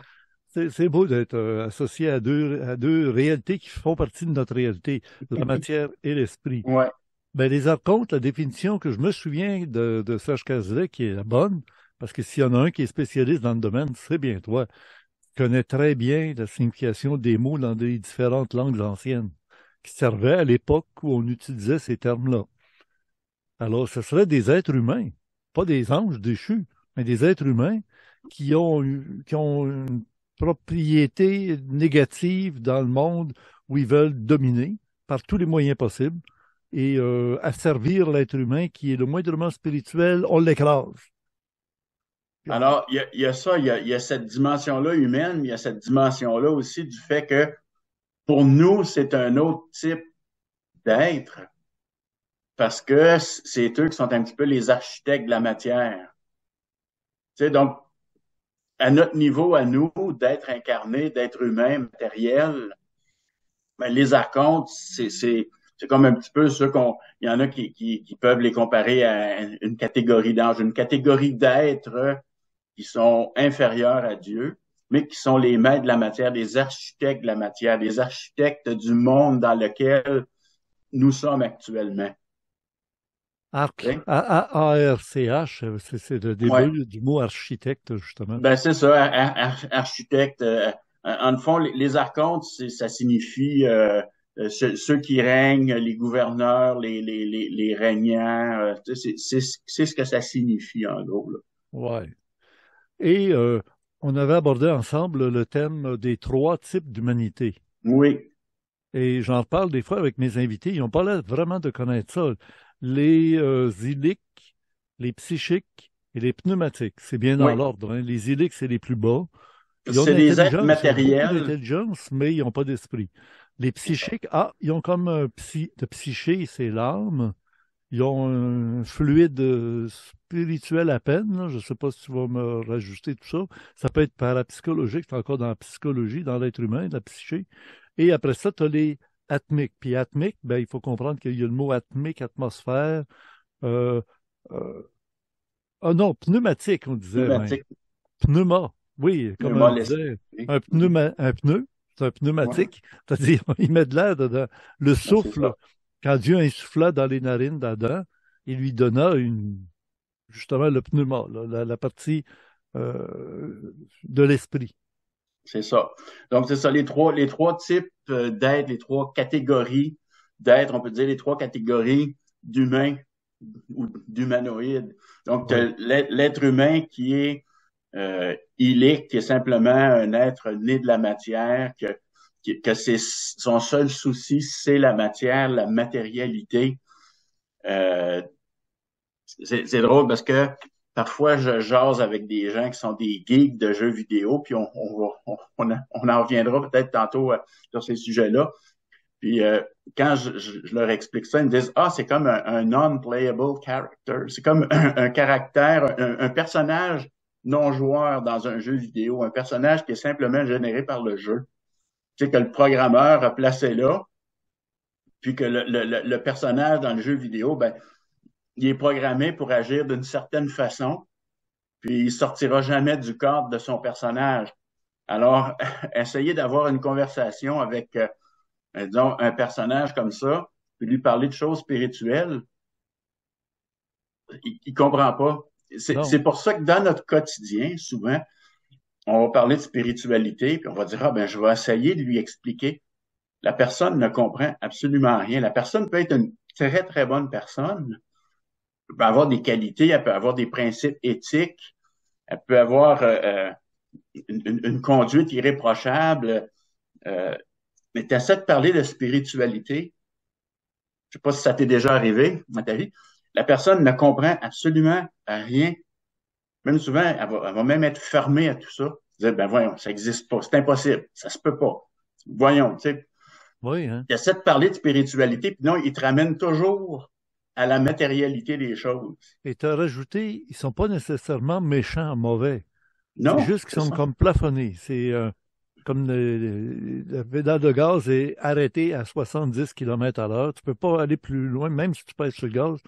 C'est beau d'être associé à deux réalités qui font partie de notre réalité, la matière et l'esprit. Ouais. Ben, les archontes, la définition que je me souviens de Serge Kessler, qui est la bonne, parce que s'il y en a un qui est spécialiste dans le domaine, c'est bien toi. Tu connais très bien la signification des mots dans les différentes langues anciennes qui servaient à l'époque où on utilisait ces termes-là. Alors, ce seraient des êtres humains, pas des anges déchus, mais des êtres humains qui ont une propriété négative dans le monde où ils veulent dominer par tous les moyens possibles et asservir l'être humain qui est le moindrement spirituel, on l'écrase. Alors, il y a ça, il y a cette dimension-là humaine, mais il y a cette dimension-là aussi du fait que pour nous, c'est un autre type d'être parce que c'est eux qui sont un petit peu les architectes de la matière. Tu sais, donc, à notre niveau, à nous, d'être incarné, d'être humain, matériel, ben, les archontes, c'est comme un petit peu ceux il y en a qui peuvent les comparer à une catégorie d'anges, une catégorie d'êtres qui sont inférieurs à Dieu, mais qui sont les maîtres de la matière, les architectes de la matière, les architectes du monde dans lequel nous sommes actuellement. A-R-C-H, c'est le début du mot architecte, justement. Ben, c'est ça, architecte. En fond, les archontes, ça signifie ceux qui règnent, les gouverneurs, les régnants. C'est ce que ça signifie, en gros. Oui. Et on avait abordé ensemble le thème des 3 types d'humanité. Oui. Et j'en parle des fois avec mes invités. Ils n'ont pas l'air vraiment de connaître ça. Les iliques, les psychiques et les pneumatiques. C'est bien dans l'ordre. Hein. Les iliques, c'est les plus bas. Ils ont C'est de des êtres l'intelligence, ils ont beaucoup matériels. d'intelligence, mais ils n'ont pas d'esprit. Les C'est ça. psychiques, ils ont comme de psyché, c'est l'âme. Ils ont un fluide spirituel à peine, là. Je ne sais pas si tu vas me rajuster tout ça. Ça peut être parapsychologique, c'est encore dans la psychologie, dans l'être humain, la psyché. Et après ça, tu as les atmiques. Puis atmiques, ben, il faut comprendre qu'il y a le mot atmique, atmosphère. euh, euh, ah non, pneumatique, on disait même. Pneumatique, Pneuma, oui, comme on disait, l'esprit. un pneu, c'est un Ouais, pneumatique, c'est-à-dire il met de l'air dedans. Le ben, c'est souffle, ça. quand Dieu insuffla dans les narines d'Adam, il lui donna justement le pneuma, là, la partie de l'esprit. C'est ça. Donc, c'est ça, les trois types d'êtres, les trois catégories d'êtres, on peut dire les trois catégories d'humains ou d'humanoïdes. Donc, Oui, l'être humain qui est illique, qui est simplement un être né de la matière, que son seul souci, c'est la matière, la matérialité. Euh, c'est drôle parce que parfois, je jase avec des gens qui sont des geeks de jeux vidéo, puis on en reviendra peut-être tantôt sur ces sujets-là. Puis quand je leur explique ça, ils me disent, ah, c'est comme un non-playable character. C'est comme un caractère, un personnage non-joueur dans un jeu vidéo, un personnage qui est simplement généré par le jeu. Tu sais, que le programmeur a placé là, puis que le personnage dans le jeu vidéo, ben, il est programmé pour agir d'une certaine façon, puis il sortira jamais du cadre de son personnage. Alors, essayez d'avoir une conversation avec, disons, un personnage comme ça, puis lui parler de choses spirituelles, il comprend pas. non, C'est pour ça que dans notre quotidien, souvent, on va parler de spiritualité, puis on va dire, ah ben, je vais essayer de lui expliquer. La personne ne comprend absolument rien. La personne peut être une très, très bonne personne, elle peut avoir des qualités, elle peut avoir des principes éthiques, elle peut avoir une conduite irréprochable, euh, mais tu essaies de parler de spiritualité. Je sais pas si ça t'est déjà arrivé dans ta vie. La personne ne comprend absolument rien. Même souvent, elle va même être fermée à tout ça. Dire, ben voyons, ça n'existe pas, c'est impossible, ça se peut pas. Voyons, tu sais. oui, hein. Tu essaies de parler de spiritualité, puis non, il te ramène toujours à la matérialité des choses. Et tu as rajouté, ils sont pas nécessairement méchants, mauvais. C'est Non, juste qu'ils c'est sont ça. comme plafonnés. C'est comme le pédale de gaz est arrêté à 70 km à l'heure. Tu peux pas aller plus loin, même si tu pèses sur le gaz.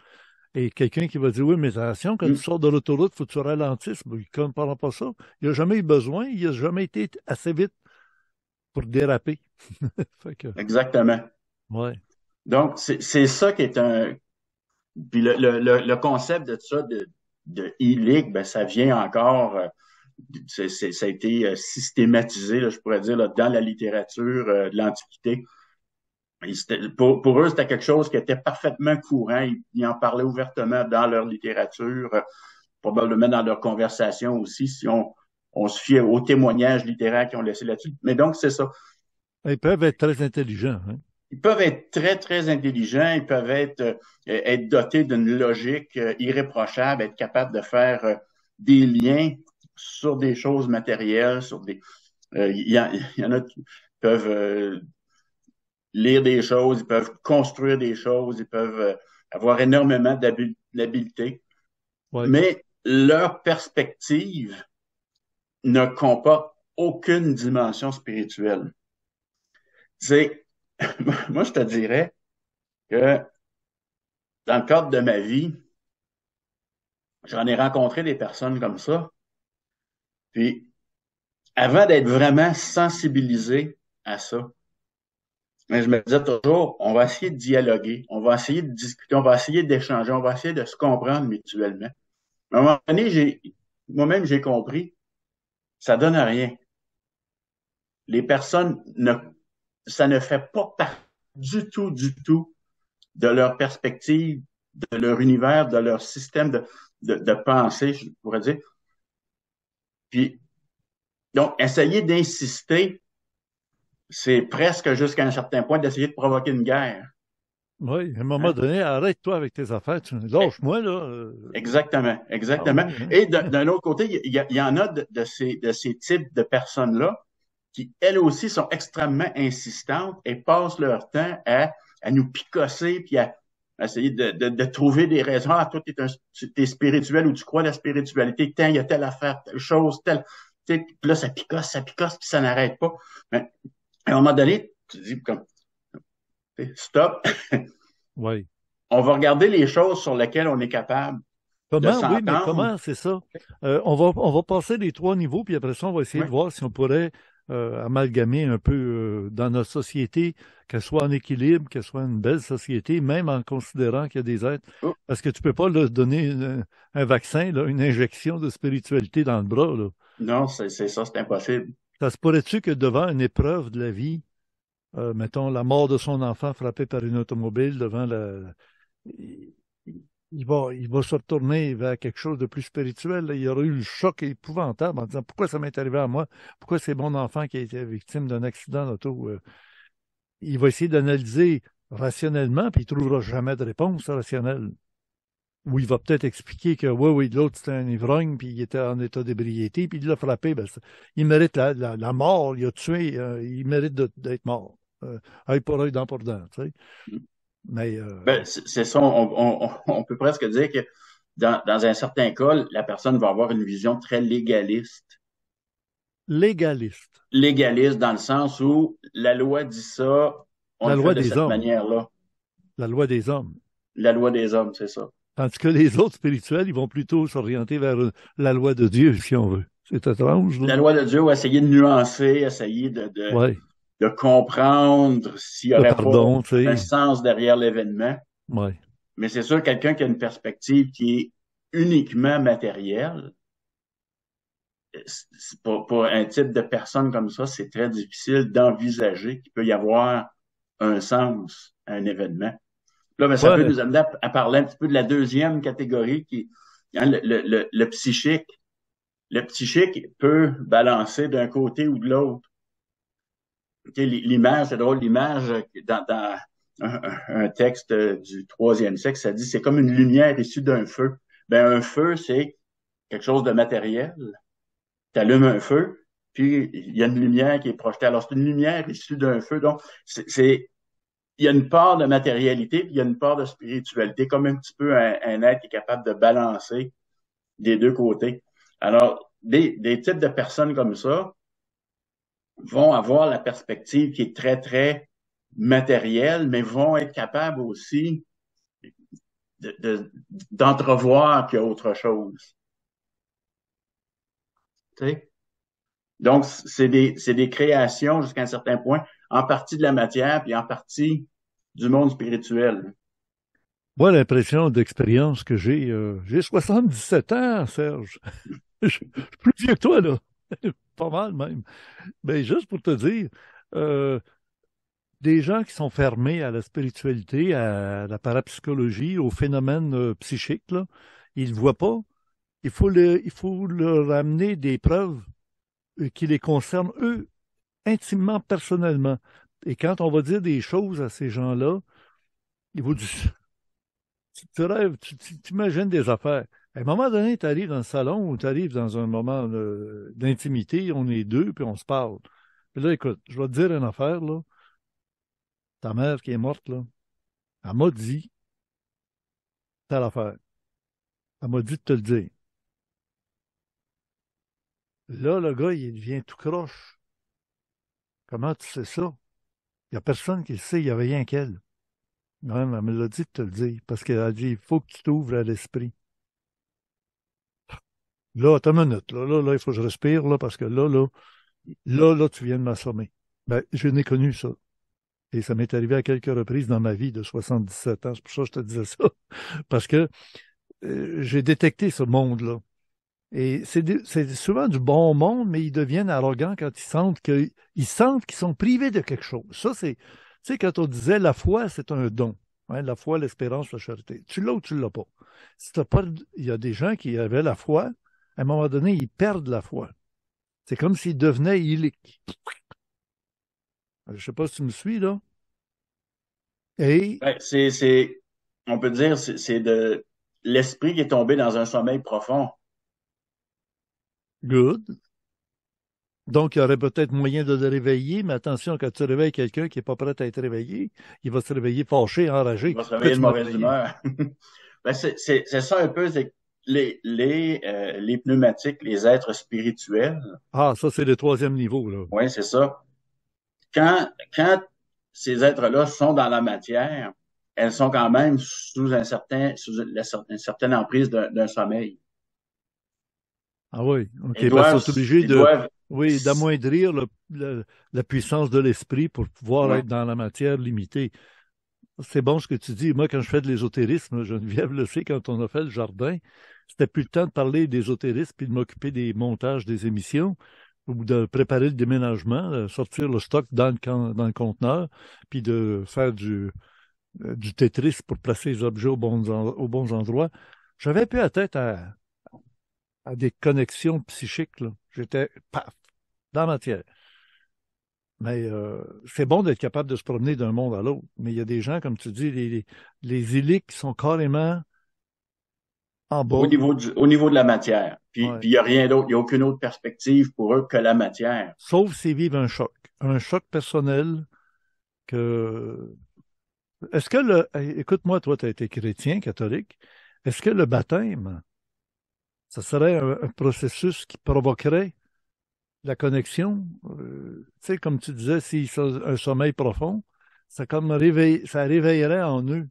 Et quelqu'un qui va dire, oui, mais attention, quand tu Mm, sors de l'autoroute, il faut que tu ralentisses. Ben, il ne comprend pas ça. Il n'a jamais eu besoin. Il n'a jamais été assez vite pour déraper. Fait que, exactement. ouais. Donc, c'est ça qui est un. Puis le concept de ça, de e-league, ben, ça vient encore. Ça a été systématisé, là, je pourrais dire, là, dans la littérature de l'Antiquité. Pour eux, c'était quelque chose qui était parfaitement courant. Ils en parlaient ouvertement dans leur littérature, probablement dans leur conversation aussi, si on se fie aux témoignages littéraires qu'ils ont laissés là-dessus. Mais donc, c'est ça. Ils peuvent être très intelligents, hein. Ils peuvent être très, très intelligents, ils peuvent être dotés d'une logique irréprochable, être capables de faire des liens sur des choses matérielles, sur des. Il y en a qui peuvent lire des choses, ils peuvent construire des choses, ils peuvent avoir énormément d'habileté, Ouais. mais leur perspective ne comporte aucune dimension spirituelle. C'est, moi, je te dirais que dans le cadre de ma vie, j'en ai rencontré des personnes comme ça. Puis, avant d'être vraiment sensibilisé à ça, mais je me disais toujours, on va essayer de dialoguer, on va essayer de discuter, on va essayer d'échanger, on va essayer de se comprendre mutuellement. À un moment donné, moi-même, j'ai compris, ça donne rien. Les personnes ça ne fait pas partie du tout de leur perspective, de leur univers, de leur système de pensée, je pourrais dire. Puis, donc, essayer d'insister, c'est presque jusqu'à un certain point d'essayer de provoquer une guerre. Oui, à un moment donné, arrête-toi avec tes affaires, lâche-moi, là. Exactement, Ah exactement. oui, hein. Et d'un autre côté, il y en a de ces types de personnes-là qui, elles aussi, sont extrêmement insistantes et passent leur temps à nous picosser puis à essayer de trouver des raisons. Ah, toi, t'es spirituel ou tu crois à la spiritualité. Tant, il y a telle affaire, telle chose, telle. Puis là, ça picosse, puis ça n'arrête pas. Mais à un moment donné, tu dis comme, stop, Oui. on va regarder les choses sur lesquelles on est capable de Comment? Oui, mais s'entendre. comment, c'est ça? On va passer les 3 niveaux, puis après ça, on va essayer Oui. de voir si on pourrait amalgamer un peu dans notre société, qu'elle soit en équilibre, qu'elle soit une belle société, même en considérant qu'il y a des êtres. Oh, Parce que tu peux pas leur donner un vaccin, là, une injection de spiritualité dans le bras, là. non, c'est ça, c'est impossible. Ça se pourrait-tu que devant une épreuve de la vie, mettons la mort de son enfant frappé par une automobile, devant il il va se retourner vers quelque chose de plus spirituel, là. Il y aura eu le choc épouvantable en disant pourquoi ça m'est arrivé à moi? Pourquoi c'est mon enfant qui a été victime d'un accident d'auto? Il va essayer d'analyser rationnellement, puis il ne trouvera jamais de réponse rationnelle. Ou il va peut-être expliquer que oui, oui, l'autre c'était un ivrogne, puis il était en état d'ébriété, puis il l'a frappé. Ben, il mérite la mort, il a tué, il mérite d'être mort. Œil pour œil, dent pour dent, tu sais. Mais Ben, c'est ça, on peut presque dire que dans un certain cas, la personne va avoir une vision très légaliste. légaliste, Légaliste dans le sens où la loi dit ça, on la le fait loi de des cette hommes, manière-là. la loi des hommes. La loi des hommes, c'est ça. Tandis que les autres spirituels, ils vont plutôt s'orienter vers la loi de Dieu, si on veut. C'est étrange, là. La loi de Dieu va essayer de nuancer, essayer Oui, de comprendre s'il n'y le aurait pas pardon, tu un sais. sens derrière l'événement. Oui. Mais c'est sûr, quelqu'un qui a une perspective qui est uniquement matérielle, pour un type de personne comme ça, c'est très difficile d'envisager qu'il peut y avoir un sens à un événement. Là, ben, ça peut Ouais, nous amener à parler un petit peu de la deuxième catégorie qui est le psychique. Le psychique peut balancer d'un côté ou de l'autre. L'image, c'est drôle, l'image dans un texte du troisième siècle, ça dit c'est comme une lumière issue d'un feu. Ben, un feu, c'est quelque chose de matériel. Tu allumes un feu, puis il y a une lumière qui est projetée. Alors, c'est une lumière issue d'un feu. Donc, il y a une part de matérialité, puis il y a une part de spiritualité, comme un petit peu un être qui est capable de balancer des deux côtés. Alors, des types de personnes comme ça vont avoir la perspective qui est très, très matérielle, mais vont être capables aussi d'entrevoir qu'il y a autre chose. Tu sais? Donc, c'est des créations jusqu'à un certain point, en partie de la matière, puis en partie du monde spirituel. moi, l'impression d'expérience que j'ai 77 ans, Serge. Je suis plus vieux que toi, là. Pas mal, même. Mais juste pour te dire, euh, des gens qui sont fermés à la spiritualité, à la parapsychologie, aux phénomènes psychiques, là, ils ne voient pas. Il faut leur amener des preuves qui les concernent, eux, intimement, personnellement. Et quand on va dire des choses à ces gens-là, ils vont dire, tu rêves, tu t'imagines des affaires. À un moment donné, tu arrives dans le salon ou tu arrives dans un moment d'intimité, on est deux, puis on se parle. Puis là, écoute, je vais te dire une affaire, là. Ta mère qui est morte, là, elle m'a dit telle affaire. Elle m'a dit de te le dire. Là, le gars, il devient tout croche. Comment tu sais ça? Il n'y a personne qui le sait, il n'y avait rien qu'elle. Ouais, elle me l'a dit de te le dire, parce qu'elle a dit, il faut que tu t'ouvres à l'esprit. Là, attends une minute, là, il faut que je respire, là, parce que là, tu viens de m'assommer. Ben, je n'ai connu ça. Et ça m'est arrivé à quelques reprises dans ma vie de 77 ans. C'est pour ça que je te disais ça. Parce que j'ai détecté ce monde-là. Et c'est souvent du bon monde, mais ils deviennent arrogants quand ils sentent qu'ils sont privés de quelque chose. Ça, tu sais, quand on disait la foi, c'est un don. Hein, la foi, l'espérance, la charité. Tu l'as ou tu l'as pas. Si t'as pas. Il y a des gens qui avaient la foi, à un moment donné, ils perdent la foi. C'est comme s'ils devenaient illiques. Je sais pas si tu me suis, là. Et, Ouais, on peut dire, c'est de l'esprit qui est tombé dans un sommeil profond. good. Donc, il y aurait peut-être moyen de le réveiller, mais attention, quand tu réveilles quelqu'un qui n'est pas prêt à être réveillé, il va se réveiller fâché, Il enragé. va se Pourquoi réveiller de tu m'as mauvaise réveillé? humeur. Ben, c'est ça un peu, c'est que les pneumatiques, les êtres spirituels, Ah, ça, c'est le troisième niveau, là. oui, c'est ça. Quand ces êtres-là sont dans la matière, elles sont quand même sous une certaine emprise d'un sommeil. Ah oui, OK. Ils Parce qu'ils doivent, sont obligés ils doivent, oui, d'amoindrir la puissance de l'esprit pour pouvoir ouais. être dans la matière limitée. C'est bon ce que tu dis. Moi, quand je fais de l'ésotérisme, Geneviève le sait, quand on a fait le jardin, c'était plus le temps de parler d'ésotérisme puis de m'occuper des montages des émissions ou de préparer le déménagement, sortir le stock dans le conteneur, puis de faire du Tetris pour placer les objets aux bons endroits. J'avais peu à tête à des connexions psychiques, là. J'étais, paf, dans la matière. Mais c'est bon d'être capable de se promener d'un monde à l'autre. Mais il y a des gens, comme tu dis, les élites qui sont carrément en bas. Au niveau de la matière. Puis Ouais. il n'y a rien d'autre, il n'y a aucune autre perspective pour eux que la matière. Sauf s'ils vivent un choc. Un choc personnel que. Est-ce que écoute-moi, toi, tu as été chrétien, catholique. Est-ce que le baptême, ça serait un processus qui provoquerait la connexion? Tu sais, comme tu disais, s'ils sont un sommeil profond, ça réveillerait en eux.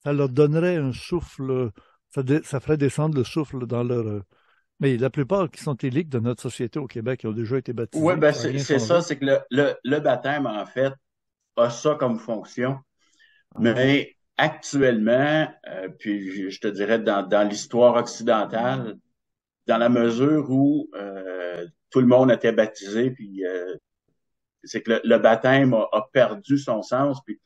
Ça leur donnerait un souffle, ça ferait descendre le souffle dans leur. Mais la plupart qui sont élites de notre société au Québec, ils ont déjà été Oui, baptisés, ben ça n'a rien c'est ça, changé. c'est que le baptême, en fait, a ça comme fonction. Ah, Mais actuellement, puis je te dirais dans l'histoire occidentale, dans la mesure où tout le monde était baptisé, puis c'est que le baptême a perdu son sens, puis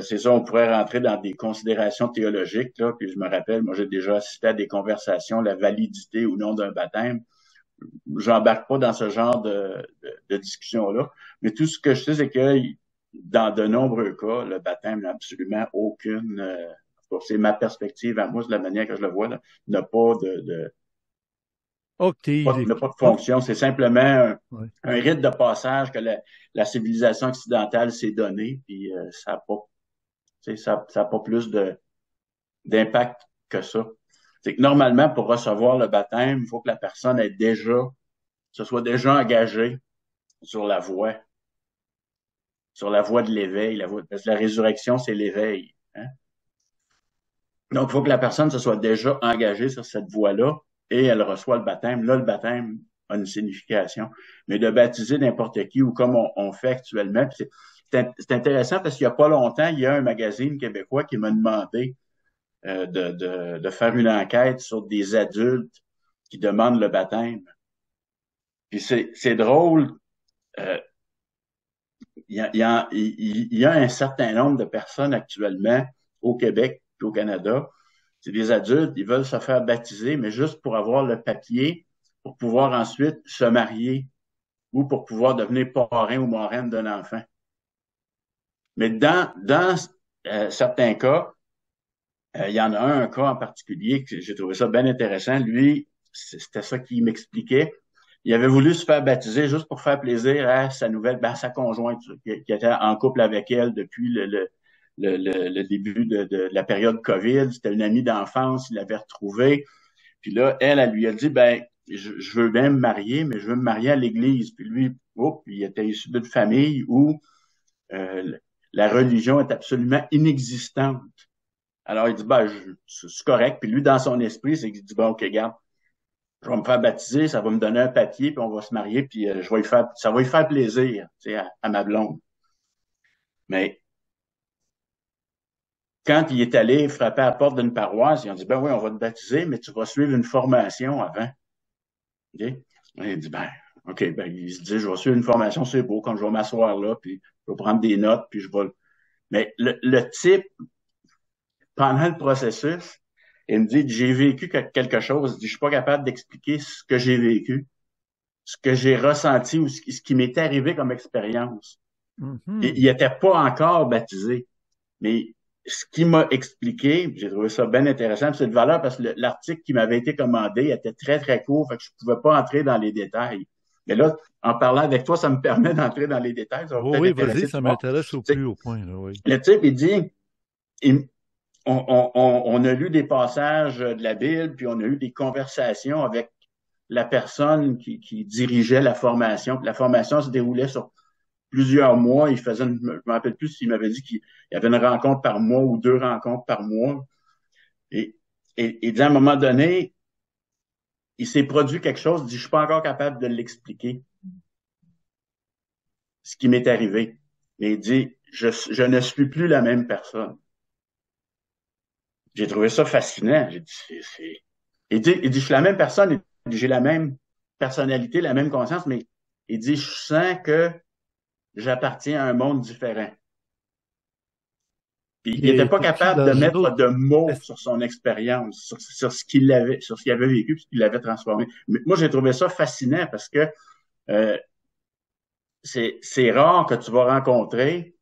c'est ça, on pourrait rentrer dans des considérations théologiques, là, puis je me rappelle, moi j'ai déjà assisté à des conversations, la validité ou non d'un baptême. J'embarque pas dans ce genre de discussion-là, mais tout ce que je sais, c'est que dans de nombreux cas, le baptême n'a absolument aucune, c'est ma perspective à moi, c'est la manière que je le vois, là, n'a pas OK, n'a pas de oh, fonction. C'est simplement ouais. un rite de passage que la civilisation occidentale s'est donné, puis ça n'a pas, ça a pas plus d'impact que ça. C'est que normalement, pour recevoir le baptême, il faut que la personne se soit déjà engagée sur sur la voie de l'éveil. Parce que la résurrection, c'est l'éveil. Hein? Donc, il faut que la personne se soit déjà engagée sur cette voie-là et elle reçoit le baptême. Là, le baptême a une signification. Mais de baptiser n'importe qui ou comme on fait actuellement, c'est intéressant parce qu'il n'y a pas longtemps, il y a un magazine québécois qui m'a demandé de faire une enquête sur des adultes qui demandent le baptême. Puis c'est drôle, euh, il y a un certain nombre de personnes actuellement au Québec et au Canada. C'est des adultes, ils veulent se faire baptiser, mais juste pour avoir le papier, pour pouvoir ensuite se marier ou pour pouvoir devenir parrain ou marraine d'un enfant. Mais dans certains cas, il y en a un cas en particulier que j'ai trouvé ça bien intéressant. Lui, c'était ça qu'il m'expliquait. Il avait voulu se faire baptiser juste pour faire plaisir à sa conjointe qui était en couple avec elle depuis le début de la période COVID. C'était une amie d'enfance, il l'avait retrouvée. Puis là, elle lui a dit, ben, je veux bien me marier, mais je veux me marier à l'église. Puis lui, il était issu d'une famille où euh, la religion est absolument inexistante. Alors, il dit, ben, c'est correct. Puis lui, dans son esprit, c'est qu'il dit, bon, OK, regarde, je vais me faire baptiser, ça va me donner un papier, puis on va se marier, puis ça va lui faire plaisir, tu sais, à ma blonde. Mais quand il est allé frapper à la porte d'une paroisse, ils ont dit, ben oui, on va te baptiser, mais tu vas suivre une formation avant. Okay? Il dit, ben, OK, ben, il se dit, je vais suivre une formation, c'est beau, quand je vais m'asseoir là, puis je vais prendre des notes, puis je vais. Mais le type, pendant le processus, il me dit, j'ai vécu quelque chose. Il dit, je suis pas capable d'expliquer ce que j'ai vécu, ce que j'ai ressenti ou ce qui m'est arrivé comme expérience. Et Mhm. il n'était pas encore baptisé. Mais ce qu'il m'a expliqué, j'ai trouvé ça bien intéressant, c'est de valeur parce que l'article qui m'avait été commandé était très, très court, fait que je pouvais pas entrer dans les détails. Mais là, en parlant avec toi, ça me permet d'entrer dans les détails. Ça va peut-être Oui, vas-y, intéresser tout ça le monde. m'intéresse au plus haut point, là, oui. Le type, il dit, on a lu des passages de la Bible, puis on a eu des conversations avec la personne qui dirigeait la formation. Puis la formation se déroulait sur plusieurs mois. Je me rappelle plus s'il m'avait dit qu'il y avait une rencontre par mois ou 2 rencontres par mois. Et à un moment donné, il s'est produit quelque chose, il dit, je suis pas encore capable de l'expliquer, ce qui m'est arrivé. Mais il dit, je ne suis plus la même personne. J'ai trouvé ça fascinant. J'ai dit, il dit, je suis la même personne, j'ai la même personnalité, la même conscience, mais il dit, je sens que j'appartiens à un monde différent. Puis il n'était pas capable de mettre de mots sur son expérience, sur ce qu'il avait vécu, puis ce qu'il avait transformé. Mais moi, j'ai trouvé ça fascinant parce que c'est rare que tu vas rencontrer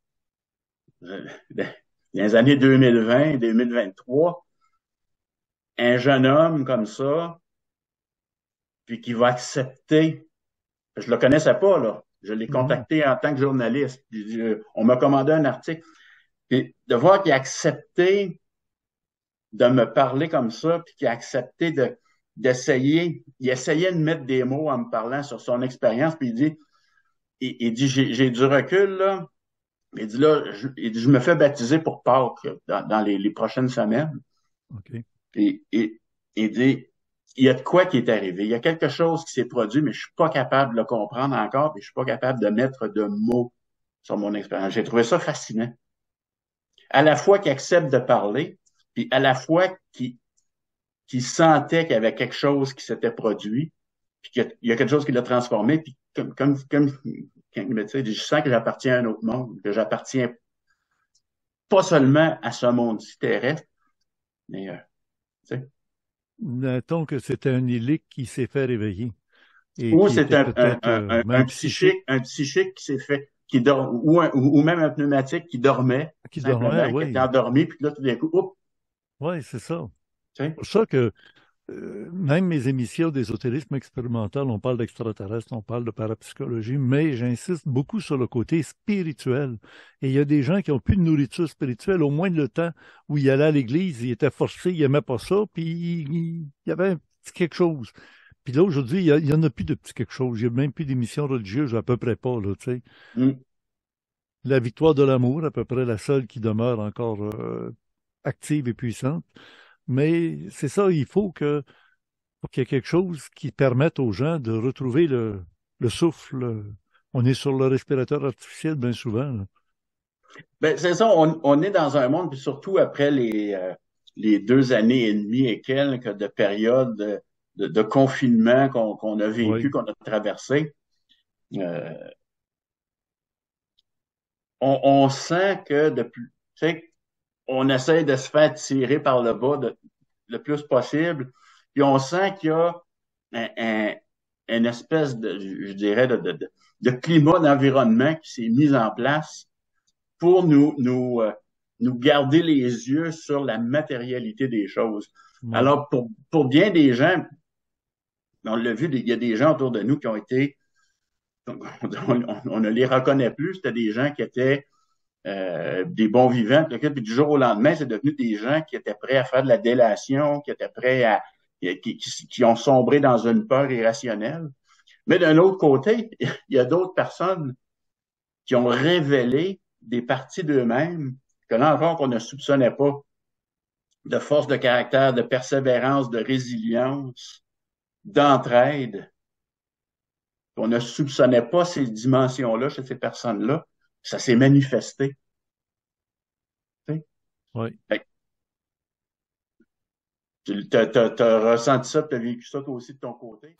dans les années 2020, 2023, un jeune homme comme ça, puis qui va accepter. Je le connaissais pas, là. Je l'ai contacté en tant que journaliste. Puis, on m'a commandé un article. Puis de voir qu'il a accepté de me parler comme ça, puis qu'il a accepté d'essayer, il essayait de mettre des mots en me parlant sur son expérience, puis il dit, j'ai du recul, là. Il dit, là, je me fais baptiser pour Pâques, dans les prochaines semaines. Okay. Puis il dit, il y a de quoi qui est arrivé. Il y a quelque chose qui s'est produit, mais je suis pas capable de le comprendre encore, puis je suis pas capable de mettre de mots sur mon expérience. J'ai trouvé ça fascinant. À la fois qu'il accepte de parler, puis à la fois qu'il sentait qu'il y avait quelque chose qui s'était produit, puis qu'il y a quelque chose qui l'a transformé, puis comme il me dit, je sens que j'appartiens à un autre monde, que j'appartiens pas seulement à ce monde-ci terrestre, mais tu sais. Mettons que c'était un illique qui s'est fait réveiller. Ou c'est un psychique qui s'est fait, ou même un pneumatique qui dormait, qui était endormi, puis là, tout d'un coup, oups. Oui, c'est ça. C'est pour ça que même mes émissions d'ésotérisme expérimental, on parle d'extraterrestres, on parle de parapsychologie, mais j'insiste beaucoup sur le côté spirituel. Et il y a des gens qui n'ont plus de nourriture spirituelle, au moins le temps où ils allaient à l'église, ils étaient forcés, ils n'aimaient pas ça, puis il y avait un petit quelque chose. Puis là, aujourd'hui, il n'y en a plus de petit quelque chose. Il n'y a même plus d'émissions religieuses, à peu près pas, là, tu sais. La victoire de l'amour, à peu près la seule qui demeure encore active et puissante. Mais c'est ça, il faut qu'il y ait quelque chose qui permette aux gens de retrouver le souffle. On est sur le respirateur artificiel bien souvent, là. Ben, c'est ça, on est dans un monde, puis surtout après les 2 années et demie et quelques de période de confinement qu'on a vécu, qu'on a traversé, on sent que depuis, tu sais, on essaie de se faire tirer par le bas le plus possible, puis on sent qu'il y a une espèce de, je dirais, de climat d'environnement qui s'est mis en place pour nous garder les yeux sur la matérialité des choses. Alors, pour bien des gens, on l'a vu, il y a des gens autour de nous qui ont été, on ne les reconnaît plus, c'était des gens qui étaient des bons vivants, puis du jour au lendemain, c'est devenu des gens qui étaient prêts à faire de la délation, qui étaient prêts qui ont sombré dans une peur irrationnelle. Mais d'un autre côté, il y a d'autres personnes qui ont révélé des parties d'eux-mêmes que là encore qu'on ne soupçonnait pas, de force de caractère, de persévérance, de résilience, d'entraide. On ne soupçonnait pas ces dimensions-là chez ces personnes-là. Ça s'est manifesté. Oui. Tu as ressenti ça, tu as vécu ça toi aussi de ton côté?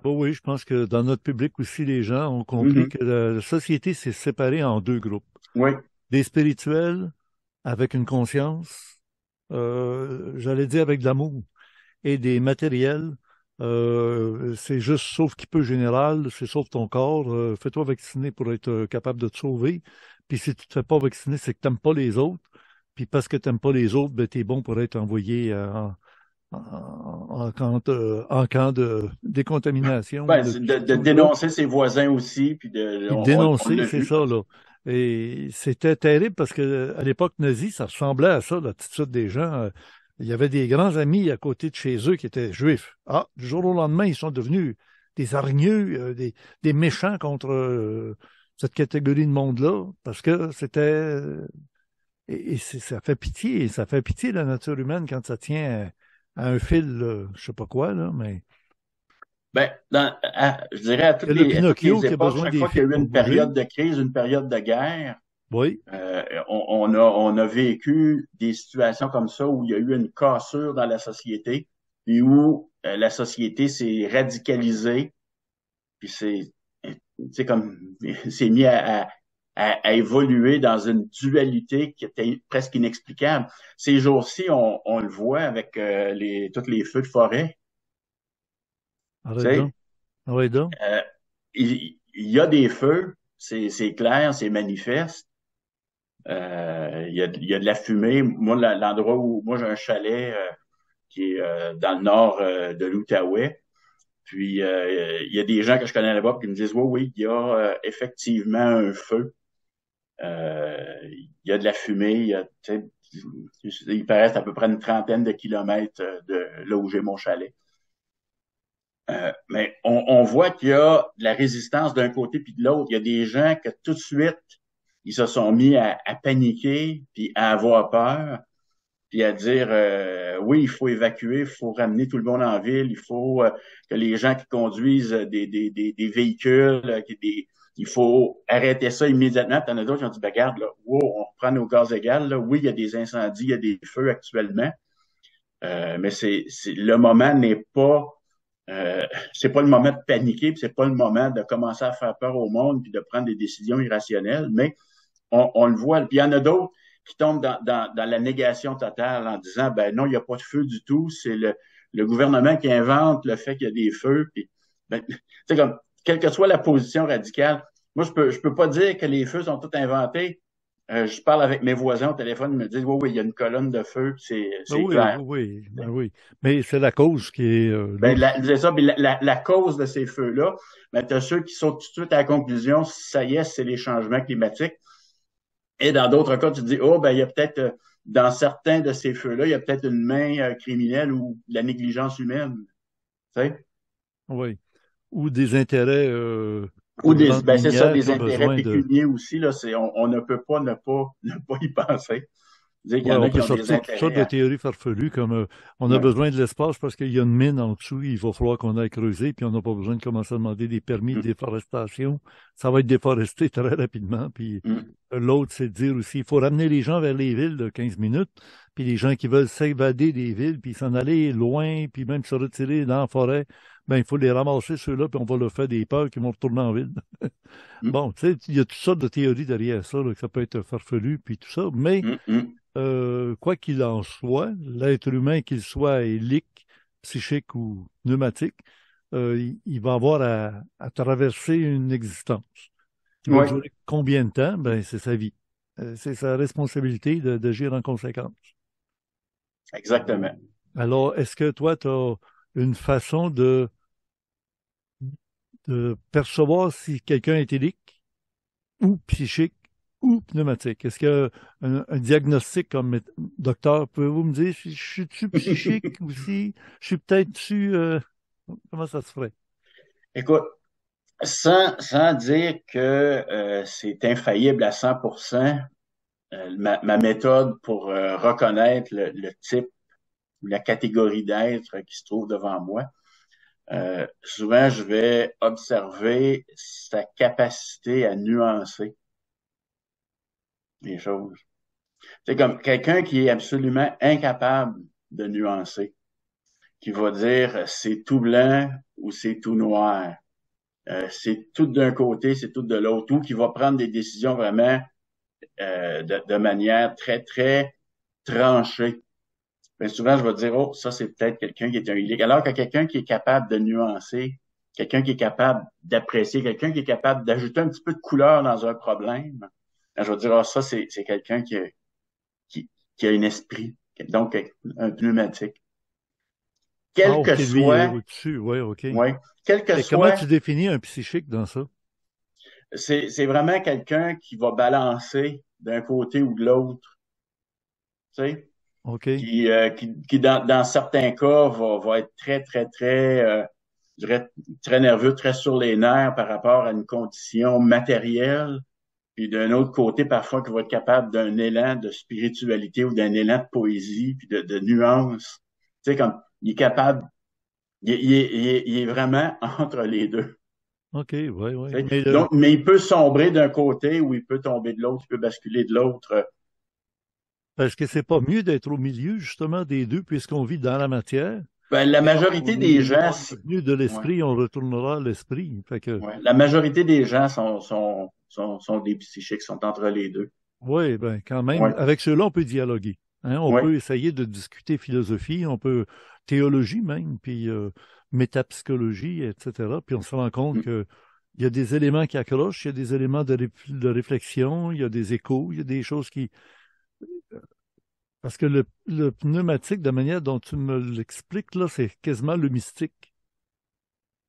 Oui, je pense que dans notre public aussi, les gens ont compris que la société s'est séparée en 2 groupes. Oui. Des spirituels avec une conscience, j'allais dire avec de l'amour, et des matériels. C'est juste sauve qui peut général, c'est sauve ton corps, fais-toi vacciner pour être capable de te sauver. Puis si tu te fais pas vacciner, c'est que tu n'aimes pas les autres. Puis parce que tu n'aimes pas les autres, ben, tu es bon pour être envoyé en camp de décontamination ou Ben, de c'est ces de choses-là. dénoncer ses voisins aussi, puis Puis on dénoncer, l'a c'est vu. ça, là. Et c'était terrible parce que à l'époque nazie, ça ressemblait à ça, l'attitude des gens. Il y avait des grands amis à côté de chez eux qui étaient juifs. Ah, du jour au lendemain, ils sont devenus des hargneux, des méchants contre cette catégorie de monde-là, parce que c'était... ça fait pitié, ça fait pitié la nature humaine quand ça tient à un fil, je sais pas quoi, là, mais... Ben, je dirais Il y a le à toutes Pinocchio les qui a époques, besoin chaque des fois qu'il fils y a eu pour une bouger. période de crise, une période de guerre, Oui, on a vécu des situations comme ça où il y a eu une cassure dans la société, puis où la société s'est radicalisée, puis c'est comme, s'est mis à évoluer dans une dualité qui était presque inexplicable. Ces jours-ci, on le voit avec tous les feux de forêt. Tu arrête sais, donc. Arrête donc. euh, il y a des feux, c'est clair, c'est manifeste. Il y a de la fumée. Moi, l'endroit où moi j'ai un chalet qui est dans le nord de l'Outaouais. Puis il y a des gens que je connais là-bas qui me disent oui, oui, il y a effectivement un feu. Il y a de la fumée. Il paraît à peu près une trentaine de kilomètres de là où j'ai mon chalet. Mais on voit qu'il y a de la résistance d'un côté puis de l'autre. Il y a des gens que tout de suite, ils se sont mis à paniquer puis à avoir peur puis à dire oui, il faut évacuer, il faut ramener tout le monde en ville, il faut que les gens qui conduisent des véhicules, il faut arrêter ça immédiatement. Puis il y en a d'autres qui ont dit, ben, regarde, là, wow, on reprend nos gaz égales. Là. Oui, il y a des incendies, il y a des feux actuellement, mais le moment n'est pas c'est pas le moment de paniquer, puis c'est pas le moment de commencer à faire peur au monde puis de prendre des décisions irrationnelles, mais on le voit. Puis il y en a d'autres qui tombent dans la négation totale en disant ben non, il n'y a pas de feu du tout, c'est le gouvernement qui invente le fait qu'il y a des feux. Puis, ben, c'est comme, quelle que soit la position radicale, moi je peux pas dire que les feux sont tous inventés. Je parle avec mes voisins au téléphone, ils me disent oui, oui, il y a une colonne de feu, Ben c'est oui, clair. oui, oui, ben oui. Mais c'est la cause qui est Ben, louche. c'est ça, mais la cause de ces feux-là, ben, tu as ceux qui sautent tout de suite à la conclusion, ça y est, c'est les changements climatiques. Et dans d'autres cas, tu te dis, oh, ben, il y a peut-être, dans certains de ces feux-là, il y a peut-être une main criminelle ou de la négligence humaine. Tu sais? Oui. Ou des intérêts Ou de grandes ben, c'est ça, minières qui des ont intérêts besoin de... pécuniaires aussi, là, on ne peut pas ne pas y penser. Dire qu'il y Ouais, en on a qui peut ont des sortir toutes sortes de intérêts. théories farfelues comme on a Ouais. besoin de l'espace parce qu'il y a une mine en dessous, il va falloir qu'on aille creuser, puis on n'a pas besoin de commencer à demander des permis de Mm, déforestation. Ça va être déforesté très rapidement. Puis mm, l'autre, c'est de dire aussi, il faut ramener les gens vers les villes de 15 minutes, puis les gens qui veulent s'évader des villes, puis s'en aller loin, puis même se retirer dans la forêt, ben il faut les ramasser ceux-là, puis on va leur faire des peurs qui vont retourner en ville. mm, Bon, tu sais, il y a toutes sortes de théories derrière ça, là, que ça peut être farfelu, puis tout ça, mais mm, mm. quoi qu'il en soit, l'être humain, qu'il soit élique, psychique ou pneumatique, il va avoir à traverser une existence qui va Oui, durer combien de temps? Ben, c'est sa vie. C'est sa responsabilité d'agir en conséquence. exactement. Alors, est-ce que toi, tu as une façon de percevoir si quelqu'un est élique ou psychique ou pneumatique? Est-ce qu'il y a un diagnostic comme docteur? Pouvez-vous me dire si je suis-tu psychique ou si je suis peut-être-tu... comment ça se ferait? Écoute, sans dire que c'est infaillible à 100%, ma méthode pour reconnaître le type ou la catégorie d'être qui se trouve devant moi, souvent je vais observer sa capacité à nuancer les choses. C'est comme quelqu'un qui est absolument incapable de nuancer, qui va dire c'est tout blanc ou c'est tout noir. C'est tout d'un côté, c'est tout de l'autre, ou qui va prendre des décisions vraiment de manière très, très tranchée. Mais souvent, je vais dire, oh, ça, c'est peut-être quelqu'un qui est un illique. Alors que quelqu'un qui est capable de nuancer, quelqu'un qui est capable d'apprécier, quelqu'un qui est capable d'ajouter un petit peu de couleur dans un problème, je vais dire, ah, ça, c'est quelqu'un qui a un esprit, donc un pneumatique. Ah, Quel que OK, lui, il est soit, au-dessus, oui, OK. ouais, quel que Et comment tu soit, définis un psychique dans ça? c'est vraiment quelqu'un qui va balancer d'un côté ou de l'autre, tu sais, OK. qui dans certains cas, va être très, très, très, je dirais, très nerveux, très sur les nerfs par rapport à une condition matérielle. Puis d'un autre côté, parfois, qui va être capable d'un élan de spiritualité ou d'un élan de poésie, puis de nuances. Tu sais, comme il est capable, il est vraiment entre les deux. OK, oui, oui. Tu sais. Donc, mais il peut sombrer d'un côté ou il peut tomber de l'autre, il peut basculer de l'autre. Est-ce que c'est pas mieux d'être au milieu, justement, des deux, puisqu'on vit dans la matière? Ben, la Et majorité des gens, on est venu de ouais, l'esprit, on retournera à l'esprit. Fait que, ouais, la majorité des gens sont des psychiques, sont entre les deux. oui, ben, quand Ouais, même, avec ceux-là, on peut dialoguer. Hein? On ouais. peut essayer de discuter philosophie, on peut théologie même, puis métapsychologie, etc. Puis on se rend compte Mm. que il y a des éléments qui accrochent, il y a des éléments de réflexion, il y a des échos, il y a des choses qui. Parce que le pneumatique, de la manière dont tu me l'expliques, là, c'est quasiment le mystique.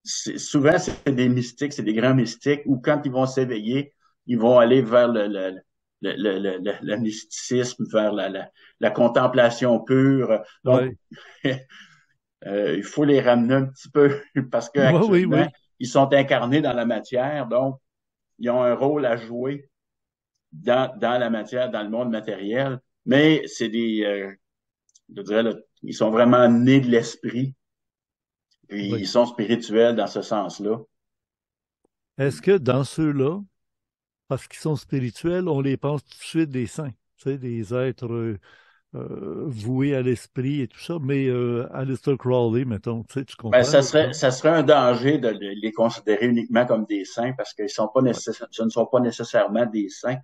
Souvent, c'est des mystiques, c'est des grands mystiques, ou quand ils vont s'éveiller, ils vont aller vers le mysticisme, vers la contemplation pure. Donc, Oui, il faut les ramener un petit peu parce oui, oui, qu'actuellement, oui. ils sont incarnés dans la matière, donc ils ont un rôle à jouer dans la matière, dans le monde matériel, mais c'est je dirais, là, ils sont vraiment nés de l'esprit, puis Oui. ils sont spirituels dans ce sens-là. Est-ce que dans ceux-là, parce qu'ils sont spirituels, on les pense tout de suite des saints, tu sais, des êtres voués à l'esprit et tout ça, mais Aleister Crowley, mettons, tu sais, tu Ben, comprends, là, genre? ça serait un danger de les considérer uniquement comme des saints parce qu'ils sont pas Ouais, ce ne sont pas nécessairement des saints,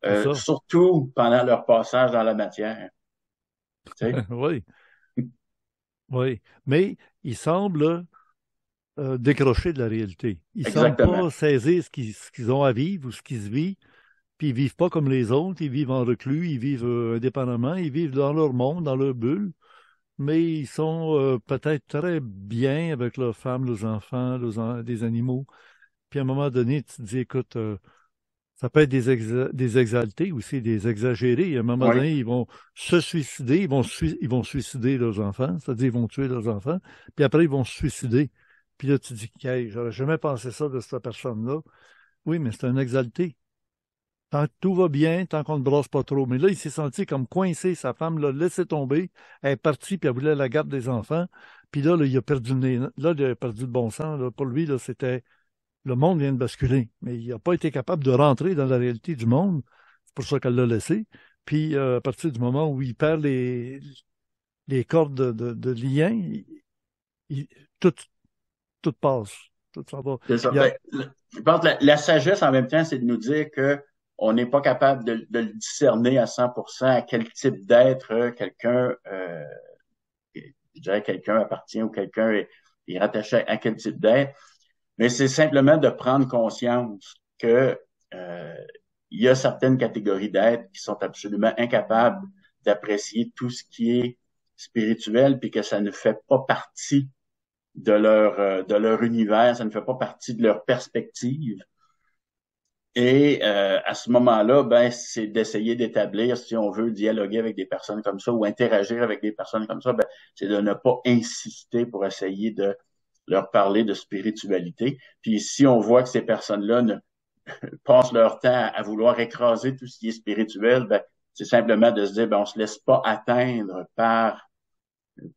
c'est ça. surtout pendant leur passage dans la matière. Tu sais? Oui, oui. Mais ils semblent décrocher de la réalité. Ils semblent Exactement. pas saisir ce qu'ils ont à vivre ou ce qui se vit. Puis ils vivent pas comme les autres, ils vivent en reclus, ils vivent indépendamment, ils vivent dans leur monde, dans leur bulle, mais ils sont peut-être très bien avec leurs femmes, leurs enfants, des animaux. Puis à un moment donné, tu te dis, écoute, ça peut être des exaltés aussi, des exagérés. À un moment Oui. donné, ils vont se suicider, ils vont suicider leurs enfants, c'est-à-dire ils vont tuer leurs enfants, puis après ils vont se suicider. Puis là, tu te dis, hey, j'aurais jamais pensé ça de cette personne-là. Oui, mais c'est un exalté. Tant que tout va bien, tant qu'on ne brasse pas trop. Mais là, il s'est senti comme coincé. Sa femme l'a laissé tomber. Elle est partie, puis elle voulait la garde des enfants. Puis là, il a perdu le nez. Là, il a perdu le bon sens. Là. Pour lui, là, c'était le monde vient de basculer. Mais il n'a pas été capable de rentrer dans la réalité du monde. C'est pour ça qu'elle l'a laissé. Puis à partir du moment où il perd les cordes de lien, il- tout, tout passe. Tout s'en va. C'est ça. Il y a- Ben, je pense que la sagesse, en même temps, c'est de nous dire que on n'est pas capable de le discerner à 100% à quel type d'être quelqu'un, je dirais quelqu'un appartient ou quelqu'un est rattaché à quel type d'être. Mais c'est simplement de prendre conscience que euh, il y a certaines catégories d'êtres qui sont absolument incapables d'apprécier tout ce qui est spirituel, puis que ça ne fait pas partie de leur univers, ça ne fait pas partie de leur perspective. Et à ce moment-là, ben, c'est d'essayer d'établir, si on veut dialoguer avec des personnes comme ça ou interagir avec des personnes comme ça, ben, c'est de ne pas insister pour essayer de leur parler de spiritualité. Puis si on voit que ces personnes-là passent leur temps à vouloir écraser tout ce qui est spirituel, ben, c'est simplement de se dire, ben, on se laisse pas atteindre par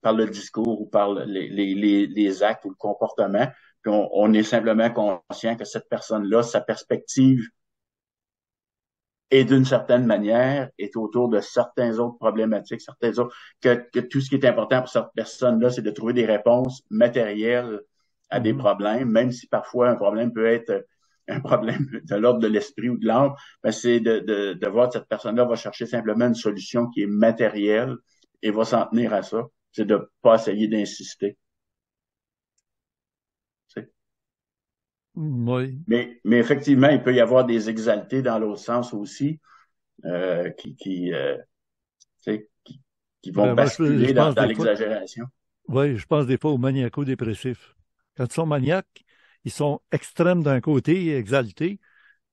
le discours ou par les actes ou le comportement. Puis on est simplement conscient que cette personne-là, sa perspective est d'une certaine manière, est autour de certains autres problématiques, certains autres, que tout ce qui est important pour cette personne-là, c'est de trouver des réponses matérielles à des Mhm. problèmes, même si parfois un problème peut être un problème de l'ordre de l'esprit ou de l'âme, ben c'est de voir que cette personne-là va chercher simplement une solution qui est matérielle et va s'en tenir à ça. C'est de pas essayer d'insister. Tu sais. Oui. Mais effectivement, il peut y avoir des exaltés dans l'autre sens aussi, qui vont Moi, je basculer pense dans des fois, l'exagération. oui, je pense des fois aux maniaco-dépressifs. Quand ils sont maniaques, ils sont extrêmes d'un côté, exaltés,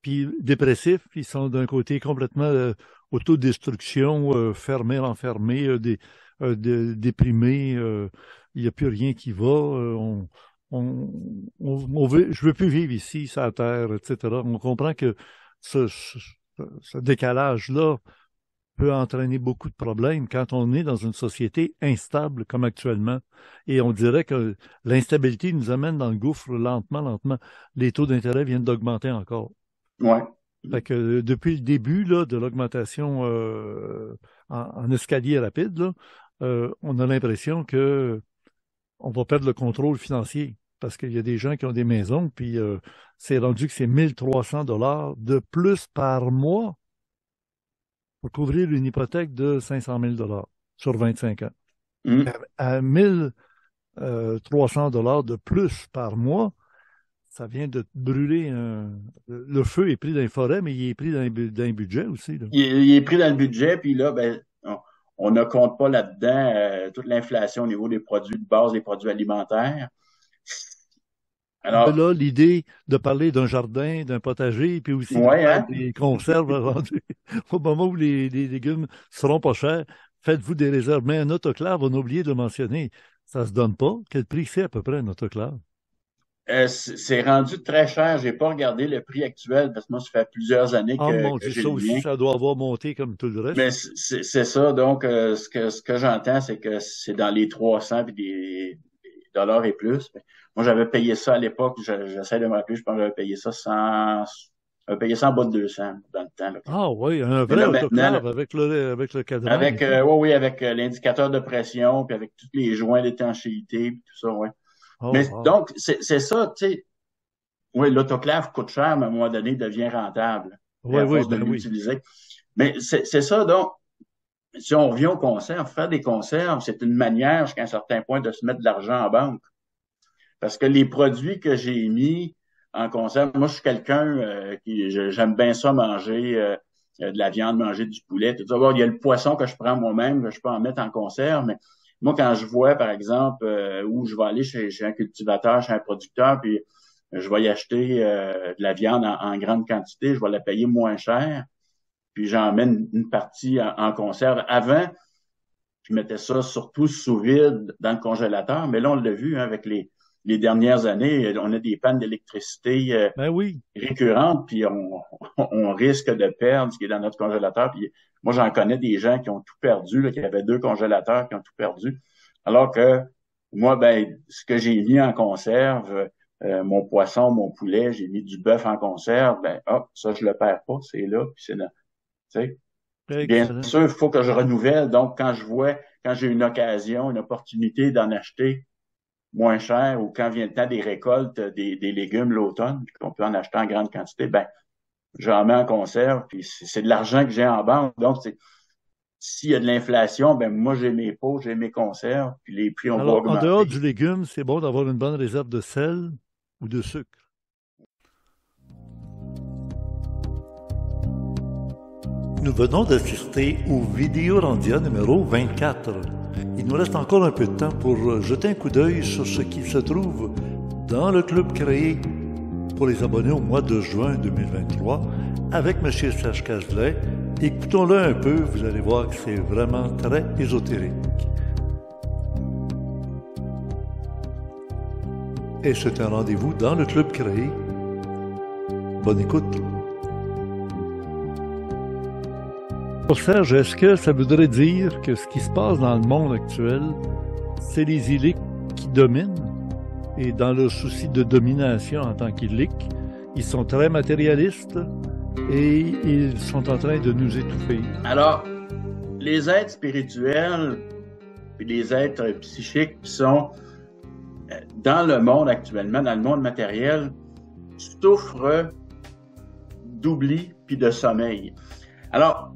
puis dépressifs, ils sont d'un côté complètement autodestruction, fermés, renfermés, déprimés, il n'y a plus rien qui va, je veux plus vivre ici, sur la Terre, etc. On comprend que ce décalage-là peut entraîner beaucoup de problèmes quand on est dans une société instable comme actuellement. Et on dirait que l'instabilité nous amène dans le gouffre lentement, lentement. Les taux d'intérêt viennent d'augmenter encore. Ouais. Fait que depuis le début là, de l'augmentation en escalier rapide, là, on a l'impression que on va perdre le contrôle financier parce qu'il y a des gens qui ont des maisons, puis c'est rendu que c'est 1300 $ de plus par mois pour couvrir une hypothèque de 500 000 $ sur 25 ans. À 1300 $ de plus par mois, ça vient de brûler le feu est pris dans les forêts, mais il est pris dans un budget aussi. Là. Il est pris dans le budget, puis là, ben, on ne compte pas là-dedans toute l'inflation au niveau des produits de base, des produits alimentaires. Alors, de là, l'idée de parler d'un jardin, d'un potager, puis aussi de faire des conserves rendues au moment où les légumes seront pas chers. Faites-vous des réserves. Mais un autoclave, on a oublié de le mentionner, ça se donne pas. Quel prix c'est à peu près un autoclave? C'est rendu très cher. J'ai pas regardé le prix actuel parce que moi, ça fait plusieurs années que j'ai ça le aussi, mien. ça doit avoir monté comme tout le reste. Mais c'est ça. Donc, ce que j'entends, c'est que c'est dans les 300 puis des dollars et plus. Moi, j'avais payé ça à l'époque. J'essaie de me rappeler. Je pense que j'avais payé ça j'avais payé ça en bas de 200 dans le temps. Là. Ah oui, un vrai autoclave avec le cadran. Oui, avec l'indicateur de pression, puis avec tous les joints d'étanchéité, puis tout ça, oui. Donc, c'est ça, tu sais. Oui, l'autoclave coûte cher, mais à un moment donné, il devient rentable. Oui, à force de l'utiliser. Mais c'est ça, donc, si on revient aux conserves, faire des conserves, c'est une manière, jusqu'à un certain point, de se mettre de l'argent en banque. Parce que les produits que j'ai mis en conserve, moi, je suis quelqu'un j'aime bien ça manger de la viande, manger du poulet, tout ça. Alors, il y a le poisson que je prends moi-même, que je peux en mettre en conserve, mais moi, quand je vois, par exemple, où je vais aller chez un cultivateur, chez un producteur, puis je vais y acheter de la viande en grande quantité, je vais la payer moins cher, puis j'en mets une partie en conserve. Avant, je mettais ça surtout sous vide dans le congélateur, mais là, on l'a vu avec les dernières années, on a des pannes d'électricité récurrentes, puis on risque de perdre ce qui est dans notre congélateur. Puis moi, j'en connais des gens qui ont tout perdu, là, qui avaient 2 congélateurs, qui ont tout perdu. Alors que moi, ben, ce que j'ai mis en conserve, mon poisson, mon poulet, j'ai mis du bœuf en conserve, ben, ça, je le perds pas, c'est là, puis c'est là. Tu sais. Bien sûr, il faut que je renouvelle. Donc, quand j'ai une occasion, une opportunité d'en acheter moins cher, ou quand vient le temps des récoltes des légumes l'automne, puis qu'on peut en acheter en grande quantité, ben, j'en mets en conserve, puis c'est de l'argent que j'ai en banque. Donc, s'il y a de l'inflation, ben moi, j'ai mes pots, j'ai mes conserves, puis les prix vont augmenter. En dehors du légume, c'est bon d'avoir une bonne réserve de sel ou de sucre. Nous venons d'assister au Videorandia numéro 24. Il nous reste encore un peu de temps pour jeter un coup d'œil sur ce qui se trouve dans le club créé pour les abonnés au mois de juin 2023 avec M. Serge Cazelet. Écoutons-le un peu, vous allez voir que c'est vraiment très ésotérique. Et c'est un rendez-vous dans le club créé. Bonne écoute. Serge, est-ce que ça voudrait dire que ce qui se passe dans le monde actuel, c'est les élites qui dominent? Et dans leur souci de domination en tant qu'élites, ils sont très matérialistes et ils sont en train de nous étouffer. Alors, les êtres spirituels et les êtres psychiques qui sont dans le monde actuellement, dans le monde matériel, souffrent d'oubli puis de sommeil. Alors,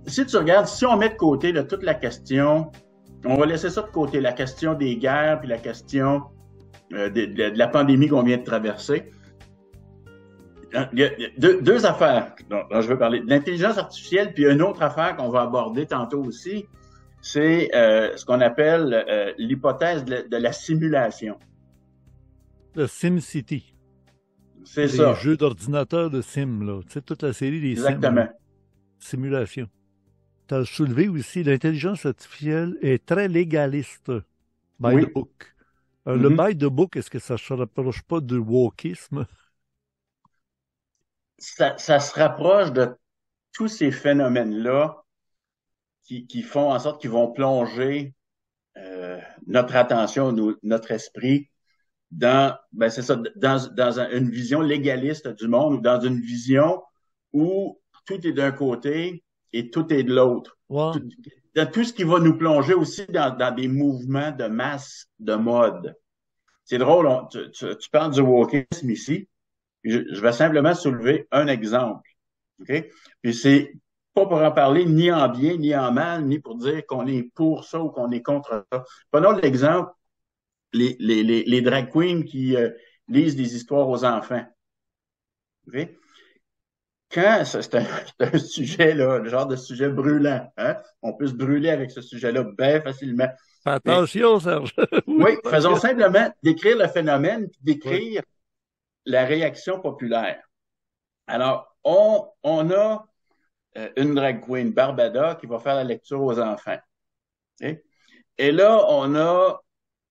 si tu regardes, si on met de côté là, toute la question, on va laisser ça de côté, la question des guerres puis la question de la pandémie qu'on vient de traverser, Il y a deux affaires dont je veux parler. L'intelligence artificielle, puis une autre affaire qu'on va aborder tantôt aussi, c'est ce qu'on appelle l'hypothèse de la simulation. Le SimCity. C'est ça. Les jeux d'ordinateur de Sim, là. Tu sais, toute la série des Exactement. Sims. Simulation. Tu as soulevé aussi, l'intelligence artificielle est très légaliste. By the book. Le by the book, est-ce que ça ne se rapproche pas du wokisme? Ça se rapproche de tous ces phénomènes-là qui font en sorte qu'ils vont plonger notre attention, notre esprit dans une vision légaliste du monde, ou dans une vision où tout est d'un côté et tout est de l'autre. Wow. Dans tout ce qui va nous plonger aussi dans des mouvements de masse, de mode. C'est drôle, tu parles du wokisme ici. Je vais simplement soulever un exemple. OK? Puis c'est pas pour en parler ni en bien, ni en mal, ni pour dire qu'on est pour ça ou qu'on est contre ça. Prenons l'exemple, les drag queens qui lisent des histoires aux enfants. OK? Quand c'est un sujet, là, le genre de sujet brûlant, hein? On peut se brûler avec ce sujet-là bien facilement. Attention, Serge. Oui, faisons simplement décrire le phénomène, décrire la réaction populaire. Alors, on a une drag queen, Barbada, qui va faire la lecture aux enfants. Okay? Et là, on a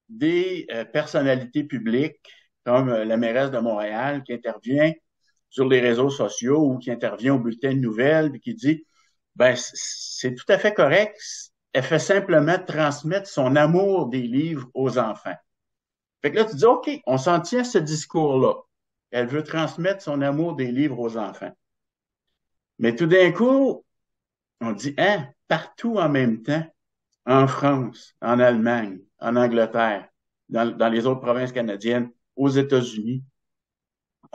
des personnalités publiques, comme la mairesse de Montréal, qui intervient sur les réseaux sociaux ou qui intervient au bulletin de nouvelles et qui dit, ben, c'est tout à fait correct. Elle fait simplement transmettre son amour des livres aux enfants. Fait que là, tu dis, OK, on s'en tient à ce discours-là. Elle veut transmettre son amour des livres aux enfants. Mais tout d'un coup, on dit, hein, partout en même temps, en France, en Allemagne, en Angleterre, dans les autres provinces canadiennes, aux États-Unis,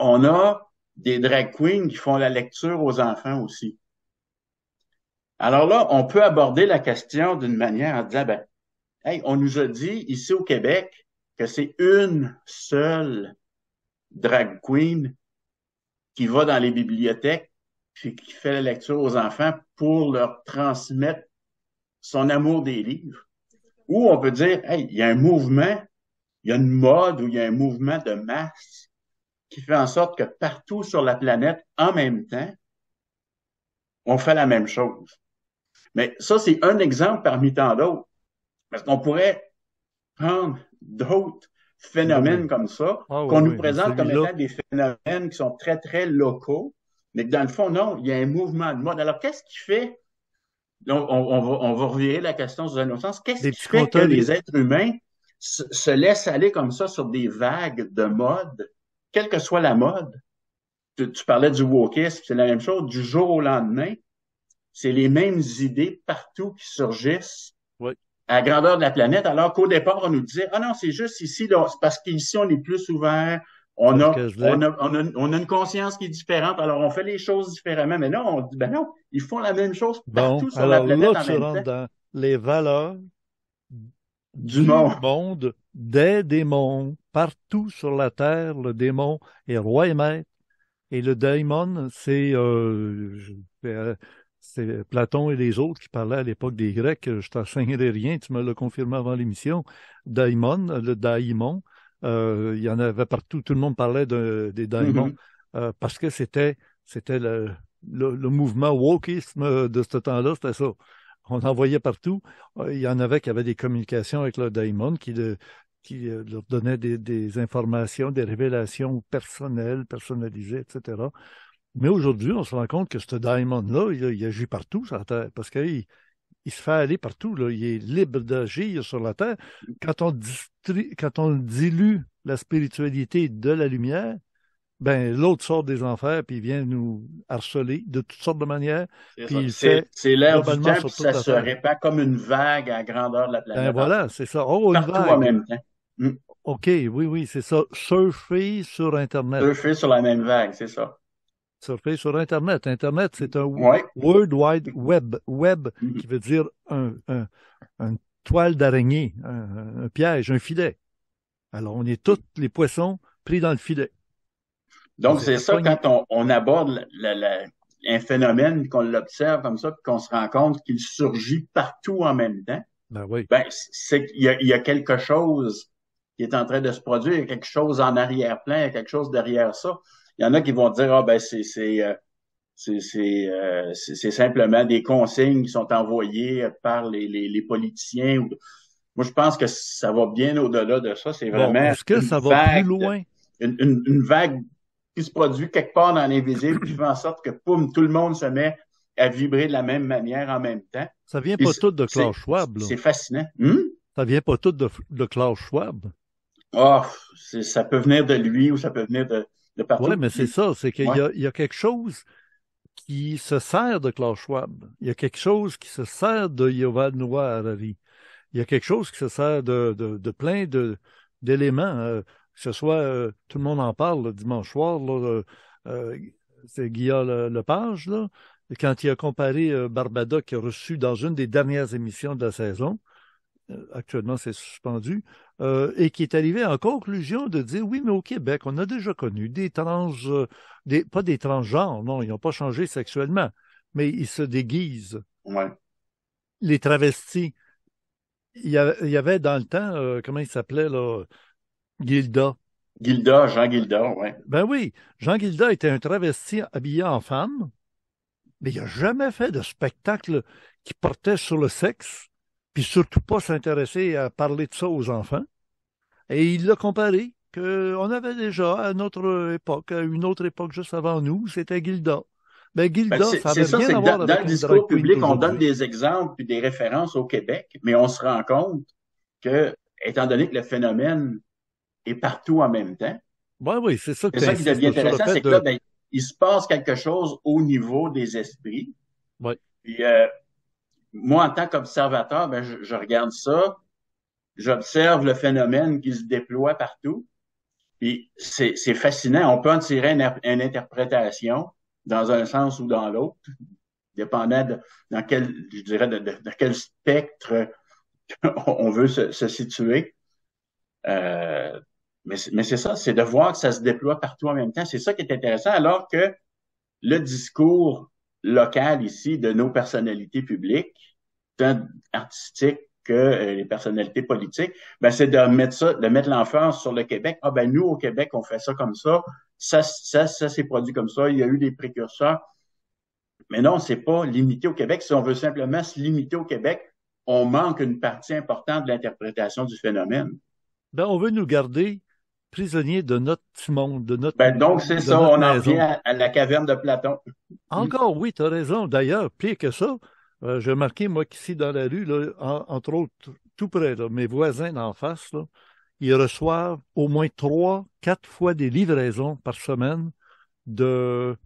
on a des drag queens qui font la lecture aux enfants aussi. Alors là, on peut aborder la question d'une manière en disant, ben, hey, on nous a dit ici au Québec que c'est une seule drag queen qui va dans les bibliothèques puis qui fait la lecture aux enfants pour leur transmettre son amour des livres. Ou on peut dire, hey, il y a un mouvement, il y a une mode ou il y a un mouvement de masse qui fait en sorte que partout sur la planète, en même temps, on fait la même chose. Mais ça, c'est un exemple parmi tant d'autres. Parce qu'on pourrait prendre d'autres phénomènes comme ça, qu'on nous présente comme étant des phénomènes qui sont très, très locaux, mais que dans le fond, non, il y a un mouvement de mode. Alors, qu'est-ce qui fait, on va revirer la question dans un autre sens, qu'est-ce qui fait que les êtres humains se laissent aller comme ça sur des vagues de mode, quelle que soit la mode? Tu parlais du wokisme, c'est la même chose. Du jour au lendemain, c'est les mêmes idées partout qui surgissent à la grandeur de la planète, alors qu'au départ, on nous disait, ah non, c'est juste ici, là, c'est parce qu'ici, on est plus ouvert, on a une conscience qui est différente, alors on fait les choses différemment. Mais non, on dit, ben non, ils font la même chose partout sur la planète là, en même temps. Dans les valeurs du monde, des démons, partout sur la terre, le démon est roi et maître. Et le daimon, c'est Platon et les autres qui parlaient à l'époque des Grecs. Je t'enseignerai rien, tu me l'as confirmé avant l'émission. Daimon, le daimon, il y en avait partout. Tout le monde parlait des daimons parce que c'était le mouvement wokisme de ce temps-là, c'était ça. On en voyait partout. Il y en avait qui avaient des communications avec le daimon qui leur donnait des informations, des révélations personnelles, personnalisées, etc. Mais aujourd'hui, on se rend compte que ce daimon-là, il agit partout sur la Terre, parce qu'il se fait aller partout, là. Il est libre d'agir sur la Terre. Quand on dilue la spiritualité de la lumière, ben l'autre sort des enfers, puis il vient nous harceler de toutes sortes de manières. C'est l'air du temps, puis ça se répand comme une vague à la grandeur de la planète. Ben voilà, c'est ça. Oh, partout une vague. en même temps. OK, oui, c'est ça. Surfer sur Internet. Surfer sur la même vague, c'est ça. Surfer sur Internet. Internet, c'est un World Wide Web. Web qui veut dire une toile d'araignée, un piège, un filet. Alors, on est tous les poissons pris dans le filet. Donc, c'est ça, quand on aborde un phénomène, qu'on l'observe comme ça, puis qu'on se rend compte qu'il surgit partout en même temps, c'est qu'il y a quelque chose qui est en train de se produire, il y a quelque chose en arrière-plan, il y a quelque chose derrière ça. Il y en a qui vont dire, c'est simplement des consignes qui sont envoyées par les politiciens. Moi, je pense que ça va bien au-delà de ça. C'est vraiment est-ce que ça va plus loin? Une vague qui se produit quelque part dans l'invisible, qui fait en sorte que, poum, tout le monde se met à vibrer de la même manière en même temps. Ça vient pas tout de Klaus Schwab, là. C'est fascinant. Ça vient pas tout de Klaus Schwab. Ça peut venir de lui ou ça peut venir de partout. Oui, mais c'est ça, c'est qu'il y a quelque chose qui se sert de Klaus Schwab. Il y a quelque chose qui se sert de Yuval Noah Harari. Il y a quelque chose qui se sert de plein d'éléments. Que ce soit, tout le monde en parle le dimanche soir, là, c'est Guillaume Lepage, là, quand il a comparé Barbada, qui a reçu dans une des dernières émissions de la saison, actuellement c'est suspendu, et qui est arrivé en conclusion de dire, oui, mais au Québec, on a déjà connu des pas des transgenres, non, ils n'ont pas changé sexuellement, mais ils se déguisent. Ouais. Les travestis. Il y avait dans le temps, comment il s'appelait, là, Gilda. Jean Gilda, oui. Ben oui, Jean Gilda était un travesti habillé en femme, mais il n'a jamais fait de spectacle qui portait sur le sexe, puis surtout pas s'intéresser à parler de ça aux enfants. Et il l'a comparé qu'on avait déjà à notre époque, à une autre époque juste avant nous, c'était Gilda. Ben Gilda, ça avait rien à voir avec dans le discours public, on donne des exemples puis des références au Québec, mais on se rend compte que, étant donné que le phénomène est partout en même temps, oui, c'est ça qui devient intéressant, c'est que là, il se passe quelque chose au niveau des esprits. Oui. Puis, moi, en tant qu'observateur, je regarde ça, j'observe le phénomène qui se déploie partout, puis c'est fascinant. On peut en tirer une interprétation dans un sens ou dans l'autre, dépendant dans quel, je dirais, de quel spectre on veut se situer. Mais c'est ça, c'est de voir que ça se déploie partout en même temps. C'est ça qui est intéressant, alors que le discours local ici de nos personnalités publiques, tant artistiques que les personnalités politiques, c'est de mettre l'emphase sur le Québec. Nous, au Québec, on fait ça comme ça. Ça s'est produit comme ça. Il y a eu des précurseurs. Mais non, c'est pas limité au Québec. Si on veut simplement se limiter au Québec, on manque une partie importante de l'interprétation du phénomène. On veut nous garder prisonniers de notre petit monde, de notre donc, c'est ça, on en revient à la caverne de Platon. Encore, oui, tu as raison. D'ailleurs, pire que ça, j'ai remarqué, moi, qu'ici dans la rue, là, entre autres, tout près, là, mes voisins d'en face, là, ils reçoivent au moins 3-4 fois des livraisons par semaine de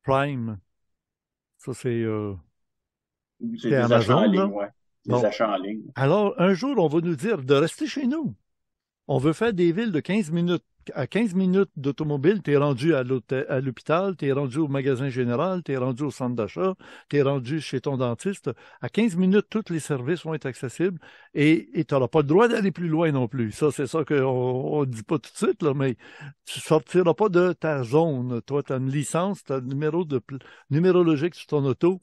Prime. Ça, c'est des Amazon, achats en ligne, là. Ouais. Des achats en ligne. Alors, un jour, on va nous dire de rester chez nous. On veut faire des villes de 15 minutes. À 15 minutes d'automobile, tu es rendu à l'hôpital, tu es rendu au magasin général, tu es rendu au centre d'achat, tu es rendu chez ton dentiste. À 15 minutes, tous les services vont être accessibles et tu n'auras pas le droit d'aller plus loin non plus. Ça, c'est ça qu'on ne dit pas tout de suite, là, mais tu ne sortiras pas de ta zone. Toi, tu as une licence, tu as un numéro numérologique sur ton auto.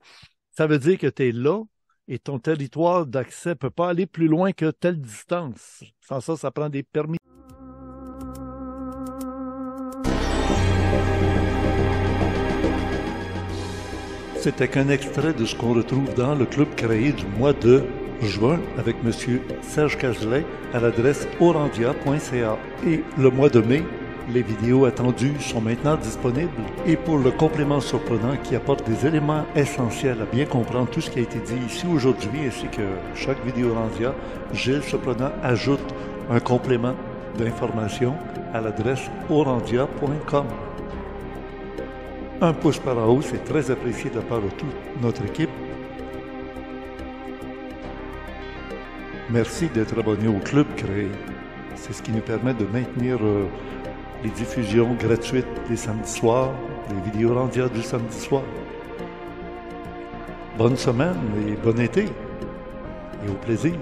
Ça veut dire que tu es là et ton territoire d'accès ne peut pas aller plus loin que telle distance. Sans ça, ça prend des permis. C'était qu'un extrait de ce qu'on retrouve dans le club créé du mois de juin avec M. Serge Cagelet à l'adresse orandia.ca. Et le mois de mai, les vidéos attendues sont maintenant disponibles. Et pour le complément surprenant qui apporte des éléments essentiels à bien comprendre tout ce qui a été dit ici aujourd'hui, ainsi que chaque vidéo Orandia, Gilles Surprenant ajoute un complément d'information à l'adresse orandia.com. Un pouce par en haut, c'est très apprécié de la part de toute notre équipe. Merci d'être abonné au club créé. C'est ce qui nous permet de maintenir les diffusions gratuites les samedis soirs, les vidéos Orandia du samedi soir. Bonne semaine et bon été. Et au plaisir.